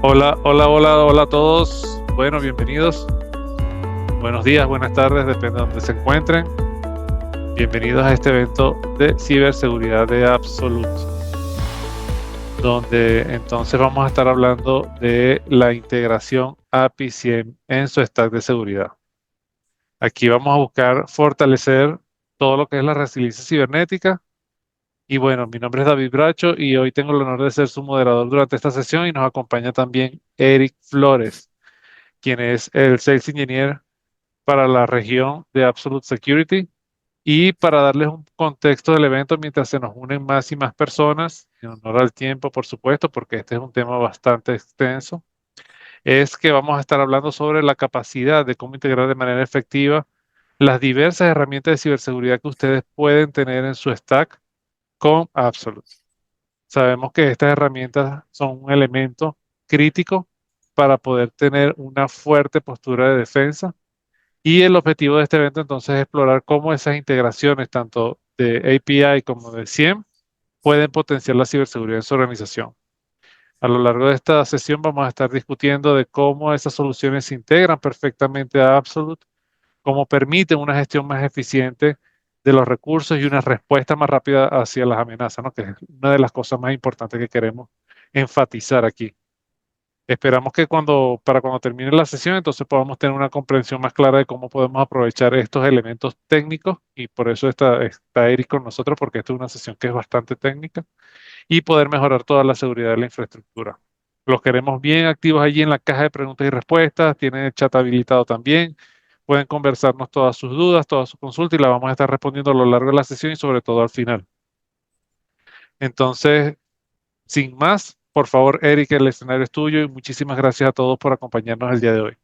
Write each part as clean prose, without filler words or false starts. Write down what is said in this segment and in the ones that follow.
Hola, hola, hola, hola a todos. Bueno, bienvenidos. Buenos días, buenas tardes, depende de donde se encuentren. Bienvenidos a este evento de ciberseguridad de Absolute, donde entonces vamos a estar hablando de la integración API SIEM en su stack de seguridad. Aquí vamos a buscar fortalecer todo lo que es la resiliencia cibernética. Y bueno, mi nombre es David Bracho y hoy tengo el honor de ser su moderador durante esta sesión y nos acompaña también Eric Flores, quien es el Sales Engineer para la región de Absolute Security. Y para darles un contexto del evento mientras se nos unen más y más personas, en honor al tiempo, por supuesto, porque este es un tema bastante extenso, es que vamos a estar hablando sobre la capacidad de cómo integrar de manera efectiva las diversas herramientas de ciberseguridad que ustedes pueden tener en su stack con Absolute. Sabemos que estas herramientas son un elemento crítico para poder tener una fuerte postura de defensa. Y el objetivo de este evento entonces es explorar cómo esas integraciones, tanto de API como de SIEM, pueden potenciar la ciberseguridad en su organización. A lo largo de esta sesión vamos a estar discutiendo de cómo esas soluciones se integran perfectamente a Absolute, cómo permiten una gestión más eficiente de los recursos y una respuesta más rápida hacia las amenazas, ¿no? Que es una de las cosas más importantes que queremos enfatizar aquí. Esperamos que para cuando termine la sesión, entonces podamos tener una comprensión más clara de cómo podemos aprovechar estos elementos técnicos y por eso está Eric con nosotros, porque esta es una sesión que es bastante técnica y poder mejorar toda la seguridad de la infraestructura. Los queremos bien activos allí en la caja de preguntas y respuestas, tienen el chat habilitado también, pueden conversarnos todas sus dudas, todas sus consultas y las vamos a estar respondiendo a lo largo de la sesión y sobre todo al final. Entonces, sin más, por favor, Eric, el escenario es tuyo y muchísimas gracias a todos por acompañarnos el día de hoy.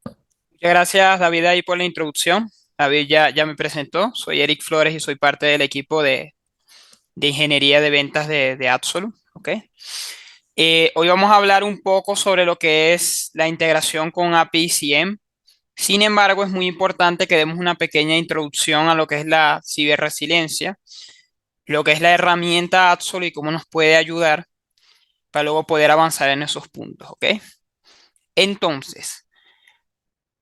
Muchas gracias, David, ahí por la introducción. David ya me presentó. Soy Eric Flores y soy parte del equipo de ingeniería de ventas de Absolu. ¿Ok? Hoy vamos a hablar un poco sobre lo que es la integración con API CM. Sin embargo, es muy importante que demos una pequeña introducción a lo que es la ciberresiliencia, lo que es la herramienta Absolu y cómo nos puede ayudar para luego poder avanzar en esos puntos. ¿Ok? Entonces,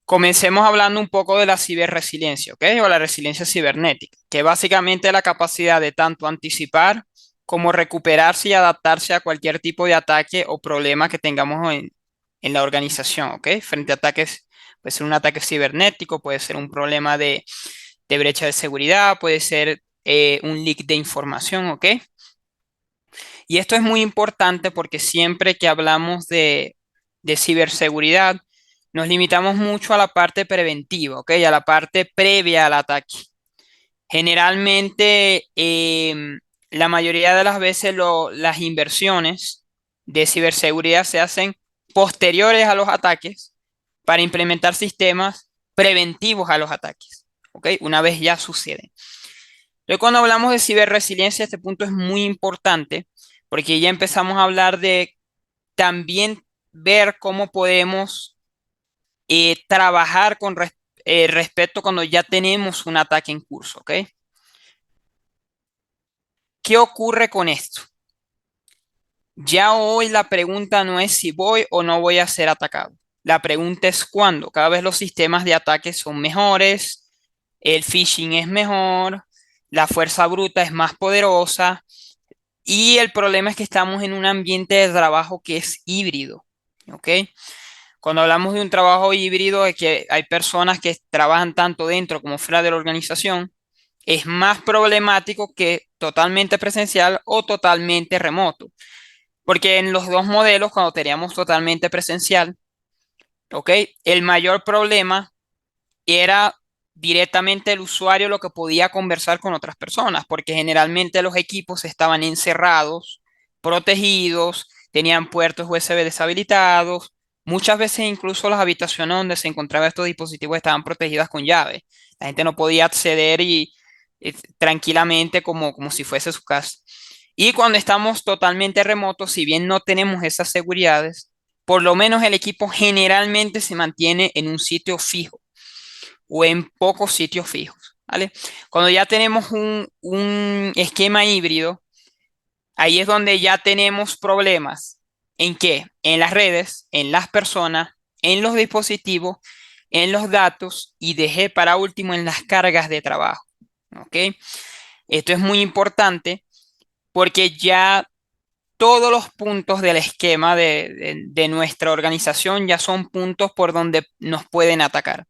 comencemos hablando un poco de la ciberresiliencia, ¿ok? O la resiliencia cibernética, que básicamente es la capacidad de tanto anticipar como recuperarse y adaptarse a cualquier tipo de ataque o problema que tengamos en la organización, ¿ok? Frente a ataques, puede ser un ataque cibernético, puede ser un problema de brecha de seguridad, puede ser un leak de información, ¿ok? Y esto es muy importante porque siempre que hablamos de ciberseguridad, nos limitamos mucho a la parte preventiva, ¿ok? A la parte previa al ataque. Generalmente, la mayoría de las veces las inversiones de ciberseguridad se hacen posteriores a los ataques para implementar sistemas preventivos a los ataques, ¿ok? Una vez ya suceden. Entonces, cuando hablamos de ciberresiliencia, este punto es muy importante porque ya empezamos a hablar de también ver cómo podemos trabajar con respecto cuando ya tenemos un ataque en curso, ¿ok? ¿Qué ocurre con esto? Ya hoy la pregunta no es si voy o no voy a ser atacado. La pregunta es cuándo. Cada vez los sistemas de ataque son mejores, el phishing es mejor, la fuerza bruta es más poderosa y el problema es que estamos en un ambiente de trabajo que es híbrido, ¿ok? Cuando hablamos de un trabajo híbrido, es que hay personas que trabajan tanto dentro como fuera de la organización, es más problemático que totalmente presencial o totalmente remoto. Porque en los dos modelos, cuando teníamos totalmente presencial, ¿ok? El mayor problema era directamente el usuario lo que podía conversar con otras personas, porque generalmente los equipos estaban encerrados, protegidos, tenían puertos USB deshabilitados, muchas veces incluso las habitaciones donde se encontraban estos dispositivos estaban protegidas con llave. La gente no podía acceder tranquilamente como si fuese su casa. Y cuando estamos totalmente remotos, si bien no tenemos esas seguridades, por lo menos el equipo generalmente se mantiene en un sitio fijo o en pocos sitios fijos, ¿vale? Cuando ya tenemos un esquema híbrido, ahí es donde ya tenemos problemas ¿En qué? En las redes, en las personas, en los dispositivos, en los datos y dejé para último en las cargas de trabajo. ¿Ok? Esto es muy importante porque ya todos los puntos del esquema de nuestra organización ya son puntos por donde nos pueden atacar.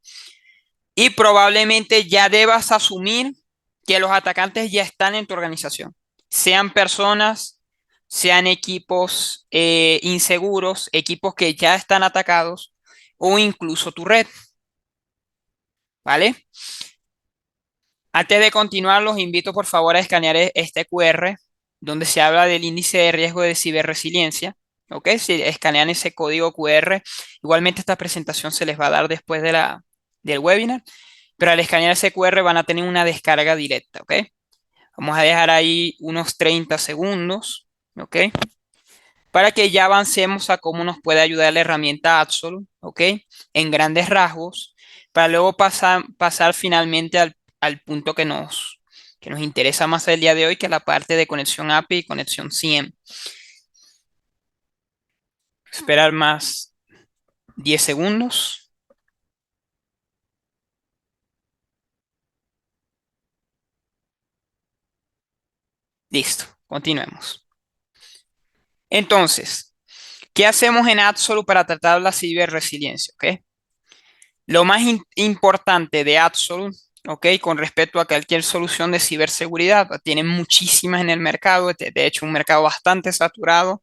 Y probablemente ya debas asumir que los atacantes ya están en tu organización, sean personas, sean equipos inseguros, equipos que ya están atacados o incluso tu red, ¿vale? Antes de continuar, los invito por favor a escanear este QR donde se habla del índice de riesgo de ciberresiliencia. ¿Ok? Si escanean ese código QR, igualmente esta presentación se les va a dar después del webinar, pero al escanear ese QR van a tener una descarga directa. ¿Ok? Vamos a dejar ahí unos 30 segundos. ¿Ok? Para que ya avancemos a cómo nos puede ayudar la herramienta Absolute, ¿ok? En grandes rasgos, para luego pasar finalmente al punto que nos interesa más el día de hoy, que es la parte de conexión API y conexión CIEM. Esperar más 10 segundos. Listo, continuemos. Entonces, ¿qué hacemos en Absolute para tratar la ciberresiliencia? ¿Ok? Lo más importante de Absolute, ¿ok? Con respecto a cualquier solución de ciberseguridad, tienen muchísimas en el mercado, de hecho un mercado bastante saturado,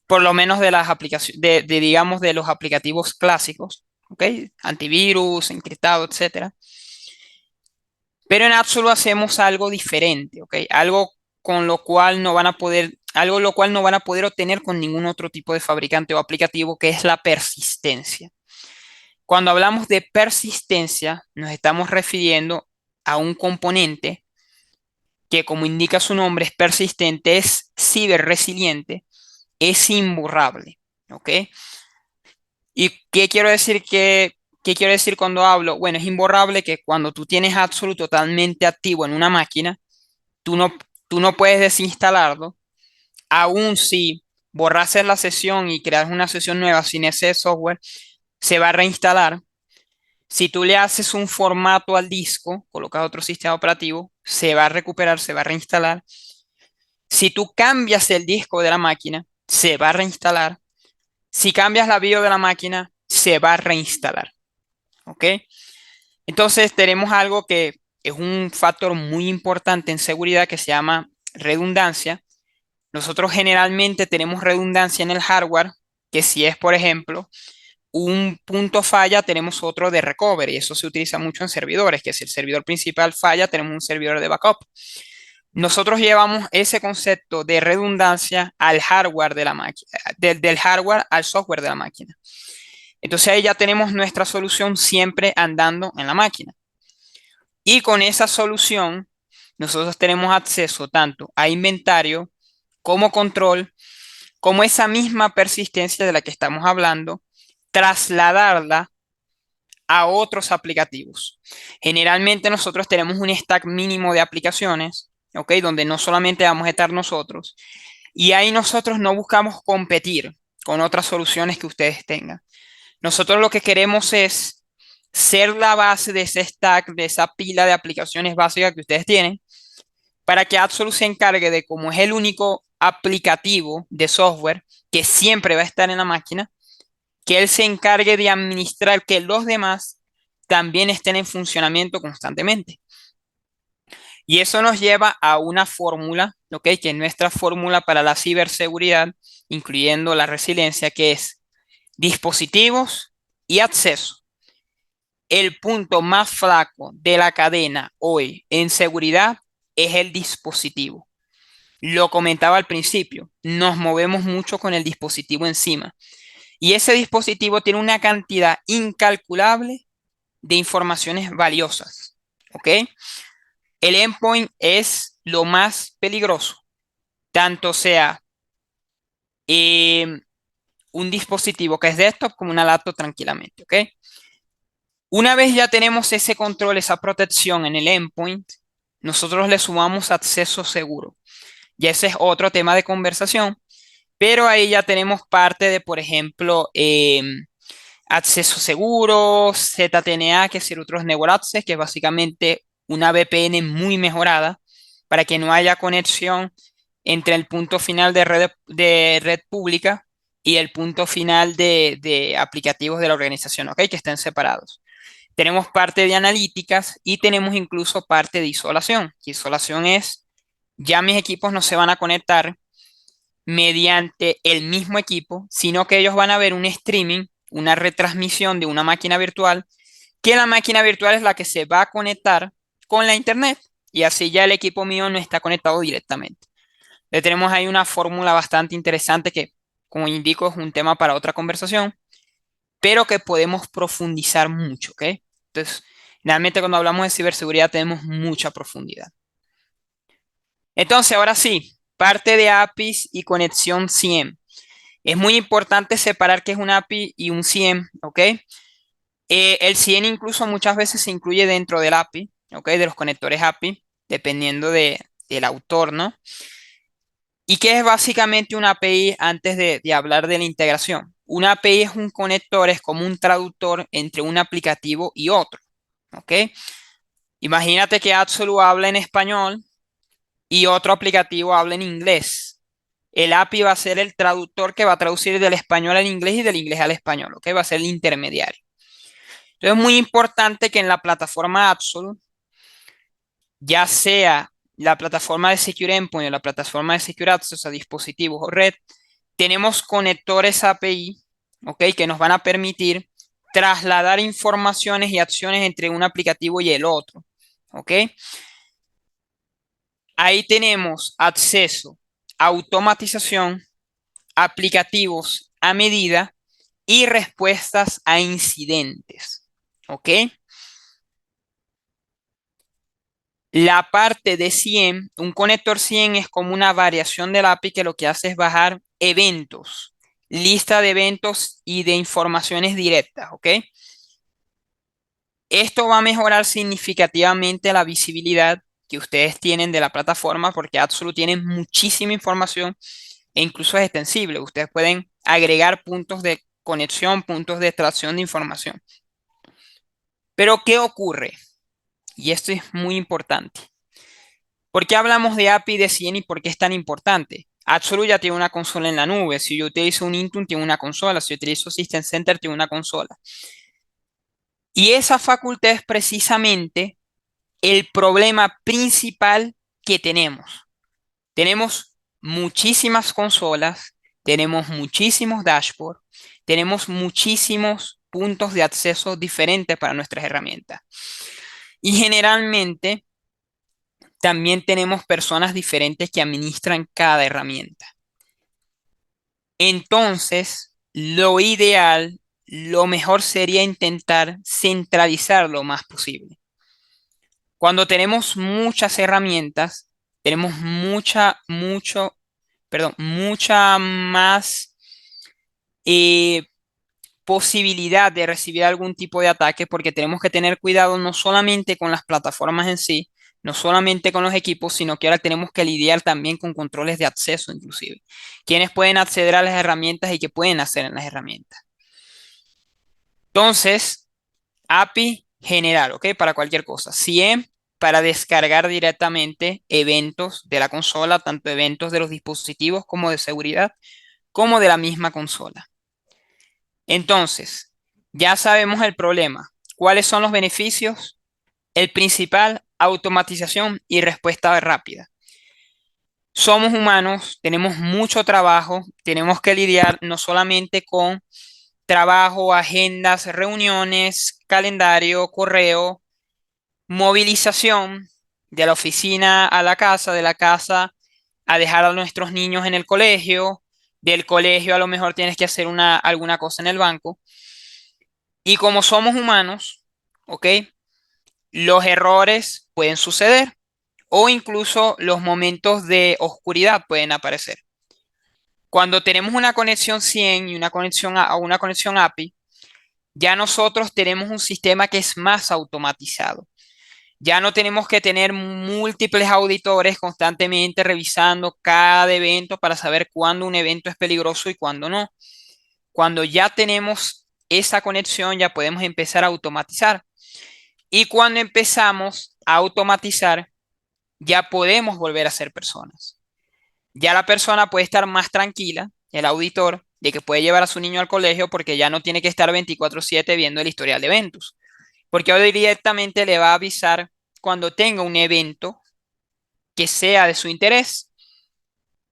por lo menos de las aplicaciones, digamos, de los aplicativos clásicos, ¿ok? Antivirus, encriptado, etcétera. Pero en Absolute hacemos algo diferente, ¿ok? Algo con lo cual no van a poder, algo lo cual no van a poder obtener con ningún otro tipo de fabricante o aplicativo, que es la persistencia. Cuando hablamos de persistencia, nos estamos refiriendo a un componente que, como indica su nombre, es persistente, es ciberresiliente, es imborrable. ¿Ok? ¿Y qué quiero decir cuando hablo? Bueno, es imborrable que cuando tú tienes Absolute totalmente activo en una máquina, tú no, tú no puedes desinstalarlo, aun si borrases la sesión y creas una sesión nueva sin ese software, se va a reinstalar. Si tú le haces un formato al disco, colocas otro sistema operativo, se va a recuperar, se va a reinstalar. Si tú cambias el disco de la máquina, se va a reinstalar. Si cambias la BIOS de la máquina, se va a reinstalar. ¿Ok? Entonces tenemos algo que es un factor muy importante en seguridad que se llama redundancia. Nosotros generalmente tenemos redundancia en el hardware, que si es, por ejemplo, un punto falla, tenemos otro de recovery. Eso se utiliza mucho en servidores, que si el servidor principal falla, tenemos un servidor de backup. Nosotros llevamos ese concepto de redundancia al hardware de la máquina, del hardware al software de la máquina. Entonces ahí ya tenemos nuestra solución siempre andando en la máquina. Y con esa solución, nosotros tenemos acceso tanto a inventario como control, como esa misma persistencia de la que estamos hablando, trasladarla a otros aplicativos. Generalmente nosotros tenemos un stack mínimo de aplicaciones, ¿ok? Donde no solamente vamos a estar nosotros. Y ahí nosotros no buscamos competir con otras soluciones que ustedes tengan. Nosotros lo que queremos es ser la base de ese stack, de esa pila de aplicaciones básicas que ustedes tienen, para que Absolute se encargue de, como es el único aplicativo de software que siempre va a estar en la máquina, que él se encargue de administrar que los demás también estén en funcionamiento constantemente. Y eso nos lleva a una fórmula, ¿ok? Que es nuestra fórmula para la ciberseguridad, incluyendo la resiliencia, que es dispositivos y acceso. El punto más flaco de la cadena hoy en seguridad es el dispositivo. Lo comentaba al principio, nos movemos mucho con el dispositivo encima. Y ese dispositivo tiene una cantidad incalculable de informaciones valiosas. ¿Ok? El endpoint es lo más peligroso, tanto sea eh, un dispositivo que es desktop como una laptop tranquilamente. ¿Ok? Una vez ya tenemos ese control, esa protección en el endpoint, nosotros le sumamos acceso seguro. Y ese es otro tema de conversación, Pero ahí ya tenemos parte de, por ejemplo, acceso seguro, ZTNA, que es Zero Trust Network Access, que es básicamente una VPN muy mejorada para que no haya conexión entre el punto final de red pública y el punto final de aplicativos de la organización, ¿ok? Que estén separados. Tenemos parte de analíticas y tenemos incluso parte de isolación. Isolación es, ya mis equipos no se van a conectar mediante el mismo equipo, sino que ellos van a ver un streaming, una retransmisión de una máquina virtual, que la máquina virtual es la que se va a conectar con la internet y así ya el equipo mío no está conectado directamente. Le tenemos ahí una fórmula bastante interesante que, como indico, es un tema para otra conversación, pero que podemos profundizar mucho, ¿ok? Entonces, realmente cuando hablamos de ciberseguridad tenemos mucha profundidad. Entonces, ahora sí, parte de APIs y conexión CIEM. Es muy importante separar qué es un API y un CIEM, ¿ok? El CIEM incluso muchas veces se incluye dentro del API, ¿ok? De los conectores API, dependiendo del autor, ¿no? ¿Y qué es básicamente una API antes de hablar de la integración? Una API es un conector, es como un traductor entre un aplicativo y otro, ¿ok? Imagínate que Absolu habla en español y otro aplicativo habla en inglés. El API va a ser el traductor que va a traducir del español al inglés y del inglés al español, ¿ok? Va a ser el intermediario. Entonces es muy importante que en la plataforma Absolute, ya sea la plataforma de Secure Endpoint o la plataforma de Secure Access a dispositivos o red, tenemos conectores API, ¿ok? Que nos van a permitir trasladar informaciones y acciones entre un aplicativo y el otro, ¿ok? Ahí tenemos acceso, automatización, aplicativos a medida y respuestas a incidentes, ¿ok? La parte de 100, un conector 100 es como una variación del API que lo que hace es bajar eventos, lista de eventos y de informaciones directas, ¿ok? Esto va a mejorar significativamente la visibilidad que ustedes tienen de la plataforma porque Absolute tiene muchísima información e incluso es extensible. Ustedes pueden agregar puntos de conexión, puntos de extracción de información. Pero ¿qué ocurre? Y esto es muy importante. ¿Por qué hablamos de API de 100 y por qué es tan importante? Absolute ya tiene una consola en la nube. Si yo utilizo un Intune, tiene una consola. Si yo utilizo System Center, tiene una consola. Y esa facultad es precisamente el problema principal que tenemos. Tenemos muchísimas consolas, tenemos muchísimos dashboards, tenemos muchísimos puntos de acceso diferentes para nuestras herramientas. Y generalmente también tenemos personas diferentes que administran cada herramienta. Entonces, lo ideal, lo mejor sería intentar centralizar lo más posible. Cuando tenemos muchas herramientas, tenemos mucha más eh, posibilidad de recibir algún tipo de ataque porque tenemos que tener cuidado no solamente con las plataformas en sí, no solamente con los equipos, sino que ahora tenemos que lidiar también con controles de acceso inclusive. Quienes pueden acceder a las herramientas y qué pueden hacer en las herramientas. Entonces, API general, ¿ok? Para cualquier cosa. CIEM para descargar directamente eventos de la consola, tanto eventos de los dispositivos como de seguridad, como de la misma consola. Entonces, ya sabemos el problema. ¿Cuáles son los beneficios? El principal, automatización y respuesta rápida. Somos humanos, tenemos mucho trabajo, tenemos que lidiar no solamente con trabajo, agendas, reuniones, calendario, correo, movilización de la oficina a la casa, de la casa a dejar a nuestros niños en el colegio, del colegio a lo mejor tienes que hacer alguna cosa en el banco. Y como somos humanos, ¿ok? Los errores pueden suceder o incluso los momentos de oscuridad pueden aparecer. Cuando tenemos una conexión 100 y una conexión a una conexión API, ya nosotros tenemos un sistema que es más automatizado. Ya no tenemos que tener múltiples auditores constantemente revisando cada evento para saber cuándo un evento es peligroso y cuándo no. Cuando ya tenemos esa conexión, ya podemos empezar a automatizar. Y cuando empezamos a automatizar, ya podemos volver a ser personas. Ya la persona puede estar más tranquila, el auditor, de que puede llevar a su niño al colegio porque ya no tiene que estar 24/7 viendo el historial de eventos. Porque hoy directamente le va a avisar cuando tenga un evento que sea de su interés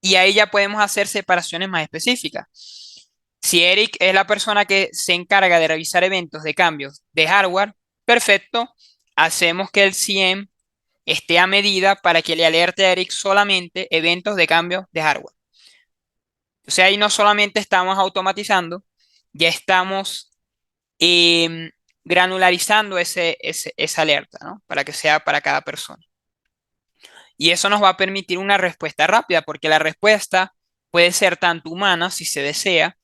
y ahí ya podemos hacer separaciones más específicas. Si Eric es la persona que se encarga de revisar eventos de cambios de hardware, perfecto, hacemos que el CM esté a medida para que le alerte a Eric solamente eventos de cambios de hardware. O sea, ahí no solamente estamos automatizando, ya estamos eh, granularizando esa alerta, ¿no? Para que sea para cada persona. Y eso nos va a permitir una respuesta rápida, porque la respuesta puede ser tanto humana, si se desea,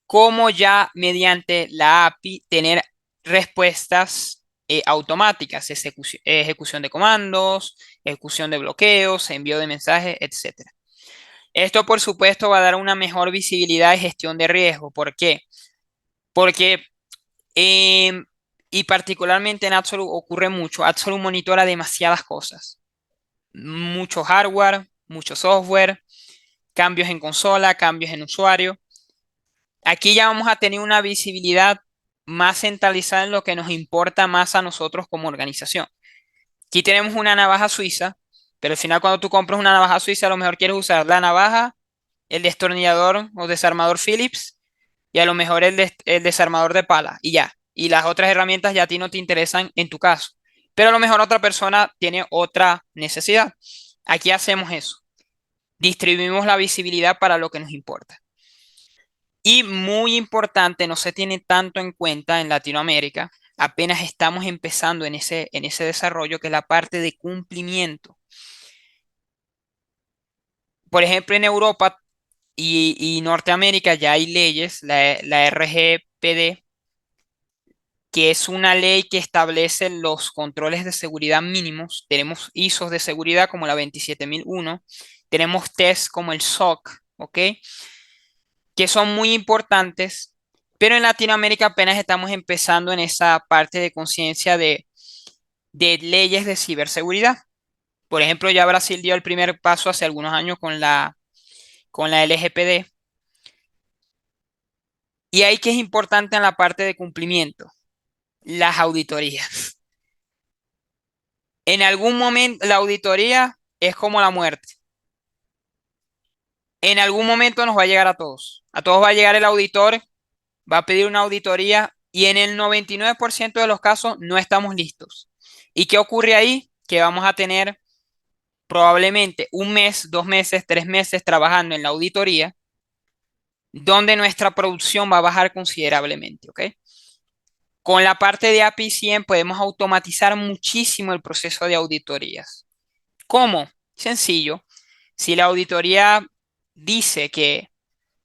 como ya mediante la API tener respuestas automáticas, ejecución de comandos, ejecución de bloqueos, envío de mensajes, etcétera. Esto, por supuesto, va a dar una mejor visibilidad y gestión de riesgo. ¿Por qué? Porque, em, y particularmente en Absolute ocurre mucho, Absolute monitora demasiadas cosas. Mucho hardware, mucho software, cambios en consola, cambios en usuario. Aquí ya vamos a tener una visibilidad más centralizada en lo que nos importa más a nosotros como organización. Aquí tenemos una navaja suiza, pero al final cuando tú compras una navaja suiza, a lo mejor quieres usar la navaja, el destornillador o desarmador Phillips y a lo mejor el desarmador de pala y ya. Y las otras herramientas ya a ti no te interesan en tu caso. Pero a lo mejor otra persona tiene otra necesidad. Aquí hacemos eso. Distribuimos la visibilidad para lo que nos importa. Y muy importante, no se tiene tanto en cuenta en Latinoamérica, apenas estamos empezando en ese desarrollo, que es la parte de cumplimiento. Por ejemplo, en Europa y Norteamérica ya hay leyes, la RGPD, que es una ley que establece los controles de seguridad mínimos. Tenemos ISOs de seguridad como la 27001, tenemos tests como el SOC, ¿ok? Que son muy importantes, pero en Latinoamérica apenas estamos empezando en esa parte de conciencia de leyes de ciberseguridad. Por ejemplo, ya Brasil dio el primer paso hace algunos años con la LGPD. Y ahí que es importante en la parte de cumplimiento, las auditorías. En algún momento la auditoría es como la muerte. En algún momento nos va a llegar a todos. A todos va a llegar el auditor, va a pedir una auditoría y en el 99% de los casos no estamos listos. ¿Y qué ocurre ahí? Que vamos a tener probablemente un mes, 2 meses, 3 meses trabajando en la auditoría, donde nuestra producción va a bajar considerablemente, ¿ok? Con la parte de API 100 podemos automatizar muchísimo el proceso de auditorías. ¿Cómo? Sencillo. Si la auditoría dice que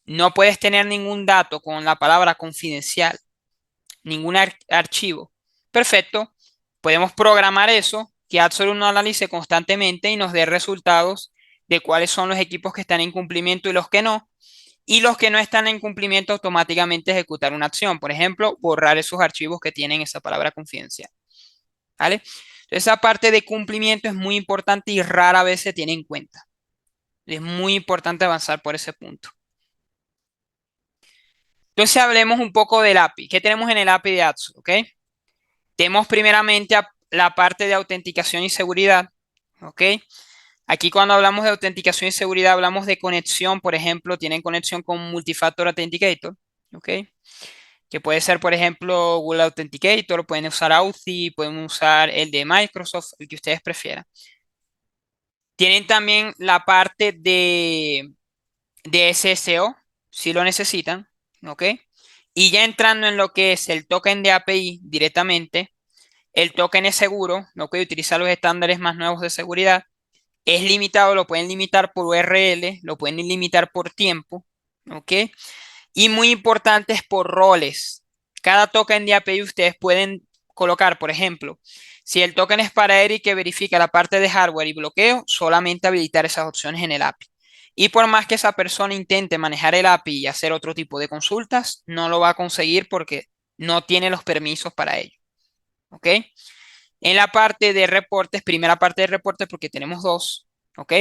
no puedes tener ningún dato con la palabra confidencial, ningún archivo, perfecto. Podemos programar eso, que Absolute lo analice constantemente y nos dé resultados de cuáles son los equipos que están en cumplimiento y los que no. Y los que no están en cumplimiento automáticamente ejecutar una acción. Por ejemplo, borrar esos archivos que tienen esa palabra confidencial. ¿Vale? Esa parte de cumplimiento es muy importante y rara vez se tiene en cuenta. Es muy importante avanzar por ese punto. Entonces hablemos un poco del API. ¿Qué tenemos en el API de Absolute? ¿Ok? Tenemos primeramente la parte de autenticación y seguridad. ¿Ok? Aquí cuando hablamos de autenticación y seguridad hablamos de conexión, por ejemplo, tienen conexión con Multifactor Authenticator. ¿Ok? Que puede ser, por ejemplo, Google Authenticator, pueden usar Authy, pueden usar el de Microsoft, el que ustedes prefieran. Tienen también la parte de SSO, si lo necesitan, ¿ok? Y ya entrando en lo que es el token de API directamente, el token es seguro, ¿ok? Utiliza los estándares más nuevos de seguridad. Es limitado, lo pueden limitar por URL, lo pueden limitar por tiempo, ¿ok? Y muy importante es por roles. Cada token de API ustedes pueden colocar, por ejemplo, Si el token es para Eric que verifica la parte de hardware y bloqueo, solamente habilitar esas opciones en el API. Y por más que esa persona intente manejar el API y hacer otro tipo de consultas, no lo va a conseguir porque no tiene los permisos para ello. ¿Ok? En la parte de reportes, primera parte de reportes, porque tenemos dos, ¿ok?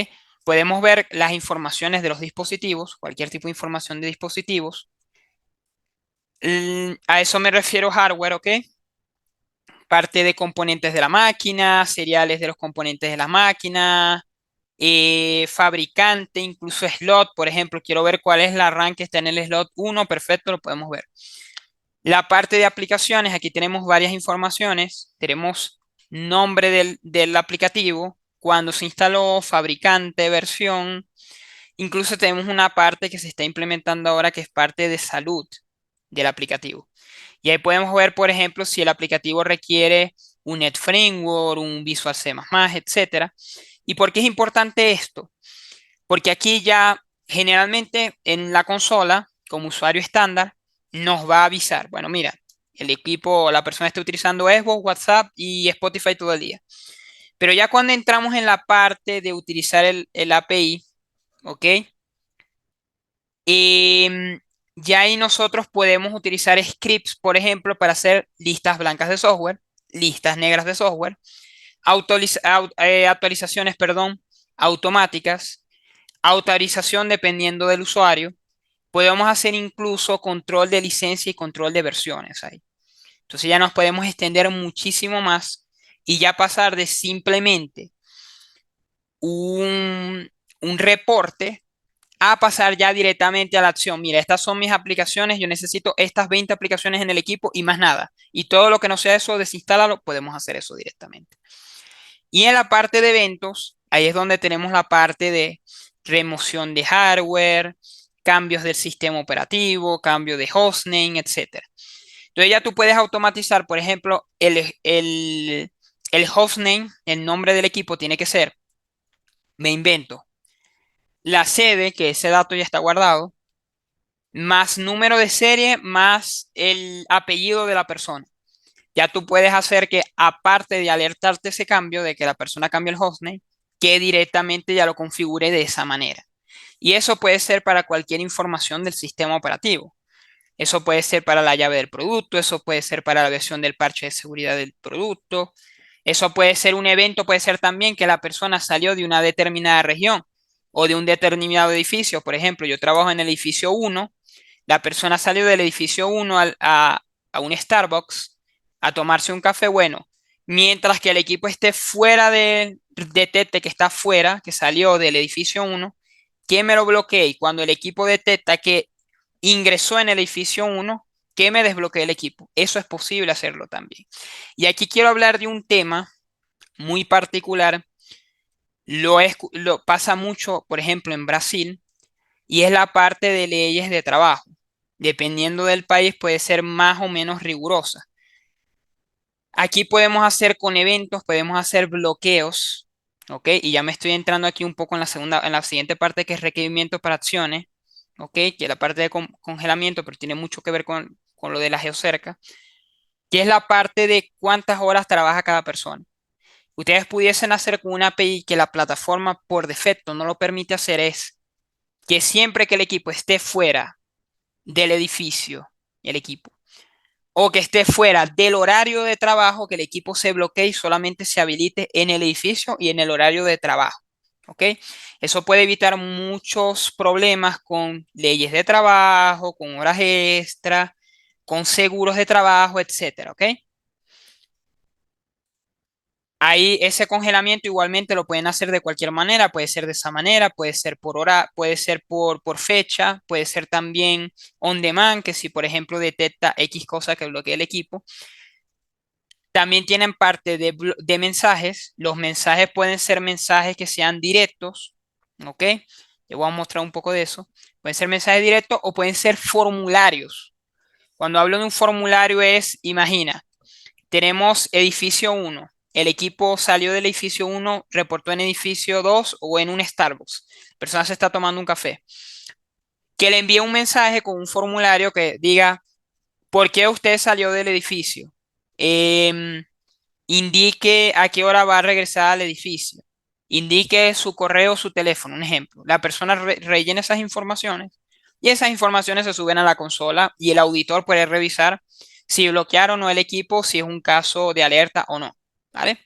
Podemos ver las informaciones de los dispositivos, cualquier tipo de información de dispositivos. A eso me refiero hardware, ¿ok? Parte de componentes de la máquina, seriales de los componentes de la máquina, fabricante, incluso slot, por ejemplo, quiero ver cuál es la RAM que está en el slot 1, perfecto, lo podemos ver. La parte de aplicaciones, aquí tenemos varias informaciones, tenemos nombre del aplicativo, cuándo se instaló, fabricante, versión, incluso tenemos una parte que se está implementando ahora que es parte de salud del aplicativo. Y ahí podemos ver, por ejemplo, si el aplicativo requiere un NetFramework, un Visual C++, etcétera. ¿Y por qué es importante esto? Porque aquí ya generalmente en la consola, como usuario estándar, nos va a avisar, bueno, mira, el equipo, la persona está utilizando Xbox, WhatsApp y Spotify todo el día. Pero ya cuando entramos en la parte de utilizar el API, ¿ok? Em, ya ahí nosotros podemos utilizar scripts, por ejemplo, para hacer listas blancas de software, listas negras de software, actualizaciones, perdón, automáticas, autorización dependiendo del usuario. Podemos hacer incluso control de licencia y control de versiones ahí. Entonces ya nos podemos extender muchísimo más y ya pasar de simplemente un, un reporte a pasar ya directamente a la acción. Mira, estas son mis aplicaciones, yo necesito estas 20 aplicaciones en el equipo y más nada. Y todo lo que no sea eso, desinstálalo, podemos hacer eso directamente. Y en la parte de eventos, ahí es donde tenemos la parte de remoción de hardware, cambios del sistema operativo, cambio de hostname, etcétera. Entonces ya tú puedes automatizar, por ejemplo, el hostname, el nombre del equipo tiene que ser, me invento, la sede, que ese dato ya está guardado, más número de serie, más el apellido de la persona. Ya tú puedes hacer que, aparte de alertarte ese cambio, de que la persona cambie el hostname, que directamente ya lo configure de esa manera. Y eso puede ser para cualquier información del sistema operativo. Eso puede ser para la llave del producto, eso puede ser para la versión del parche de seguridad del producto. Eso puede ser un evento, puede ser también que la persona salió de una determinada región o de un determinado edificio. Por ejemplo, yo trabajo en el edificio 1, la persona salió del edificio 1 a un Starbucks a tomarse un café bueno, mientras que el equipo esté fuera detecte que está fuera, que salió del edificio 1, que me lo bloquee. Y cuando el equipo detecta que ingresó en el edificio 1, que me desbloquee el equipo. Eso es posible hacerlo también. Y aquí quiero hablar de un tema muy particular. Lo pasa mucho, por ejemplo, en Brasil, y es la parte de leyes de trabajo. Dependiendo del país, puede ser más o menos rigurosa. Aquí podemos hacer con eventos, podemos hacer bloqueos, ¿ok? Y ya me estoy entrando aquí un poco en la siguiente parte que es requerimiento para acciones, ¿ok? Que es la parte de congelamiento, pero tiene mucho que ver con lo de la geocerca, que es la parte de cuántas horas trabaja cada persona. Ustedes pudiesen hacer con una API que la plataforma por defecto no lo permite hacer es que siempre que el equipo esté fuera del edificio, el equipo, o que esté fuera del horario de trabajo, que el equipo se bloquee y solamente se habilite en el edificio y en el horario de trabajo. ¿Ok? Eso puede evitar muchos problemas con leyes de trabajo, con horas extras, con seguros de trabajo, etcétera. ¿Ok? Ahí ese congelamiento igualmente lo pueden hacer de cualquier manera, puede ser de esa manera, puede ser por hora, puede ser por fecha, puede ser también on demand, que si por ejemplo detecta X cosa que bloquea el equipo. También tienen parte de mensajes. Los mensajes pueden ser mensajes que sean directos, ¿ok? Te voy a mostrar un poco de eso. Pueden ser mensajes directos o pueden ser formularios. Cuando hablo de un formulario es, imagina, tenemos edificio 1. El equipo salió del edificio 1, reportó en edificio 2 o en un Starbucks. La persona se está tomando un café. Que le envíe un mensaje con un formulario que diga, ¿por qué usted salió del edificio? Em, indique a qué hora va a regresar al edificio, indique su correo, su teléfono, un ejemplo. La persona rellena esas informaciones y esas informaciones se suben a la consola y el auditor puede revisar si bloquearon o no el equipo, si es un caso de alerta o no, ¿vale?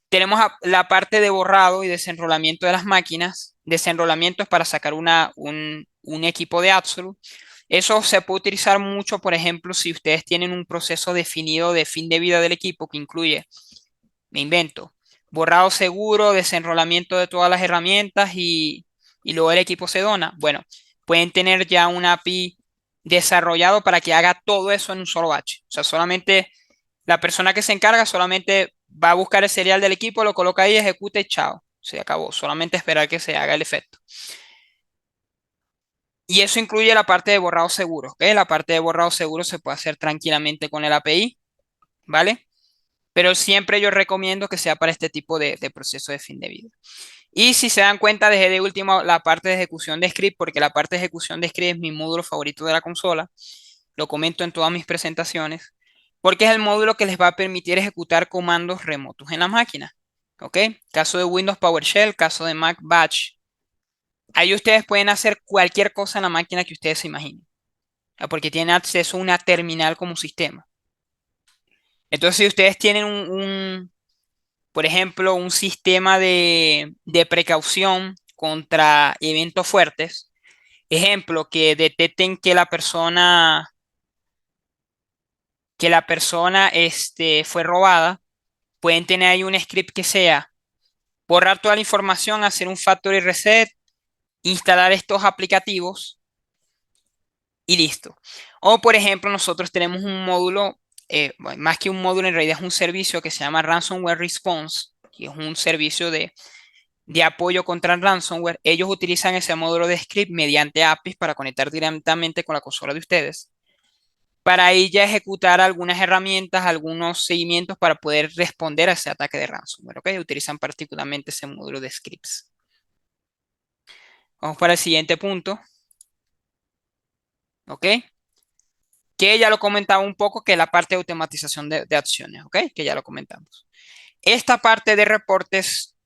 Tenemos la parte de borrado y desenrolamiento de las máquinas. Desenrolamiento es para sacar un equipo de Absolute. Eso se puede utilizar mucho, por ejemplo, si ustedes tienen un proceso definido de fin de vida del equipo que incluye, me invento, borrado seguro, desenrolamiento de todas las herramientas y luego el equipo se dona. Bueno, pueden tener ya un API desarrollado para que haga todo eso en un solo batch. O sea, solamente la persona que se encarga solamente va a buscar el serial del equipo, lo coloca ahí, ejecuta y chao. Se acabó. Solamente esperar que se haga el efecto. Y eso incluye la parte de borrado seguro. ¿Ok? La parte de borrado seguro se puede hacer tranquilamente con el API, ¿vale? Pero siempre yo recomiendo que sea para este tipo de proceso de fin de vida. Y si se dan cuenta, dejé de último la parte de ejecución de script, porque la parte de ejecución de script es mi módulo favorito de la consola. Lo comento en todas mis presentaciones, porque es el módulo que les va a permitir ejecutar comandos remotos en la máquina. ¿Ok? Caso de Windows PowerShell, caso de Mac Batch. Ahí ustedes pueden hacer cualquier cosa en la máquina que ustedes se imaginen, porque tienen acceso a una terminal como sistema. Entonces, si ustedes tienen por ejemplo, un sistema de precaución contra eventos fuertes, ejemplo, que detecten que la persona fue robada, pueden tener ahí un script que sea borrar toda la información, hacer un factory reset, instalar estos aplicativos y listo. O por ejemplo, nosotros tenemos un módulo, bueno, más que un módulo, en realidad es un servicio que se llama Ransomware Response, que es un servicio de apoyo contra el ransomware. Ellos utilizan ese módulo de script mediante APIs para conectar directamente con la consola de ustedes, para ahí ya ejecutar algunas herramientas, algunos seguimientos para poder responder a ese ataque de ransomware. ¿Ok? Utilizan particularmente ese módulo de scripts. Vamos para el siguiente punto. ¿Ok? Que ya lo comentaba un poco, que es la parte de automatización de acciones. ¿Ok? Que ya lo comentamos. Esta parte de reportes,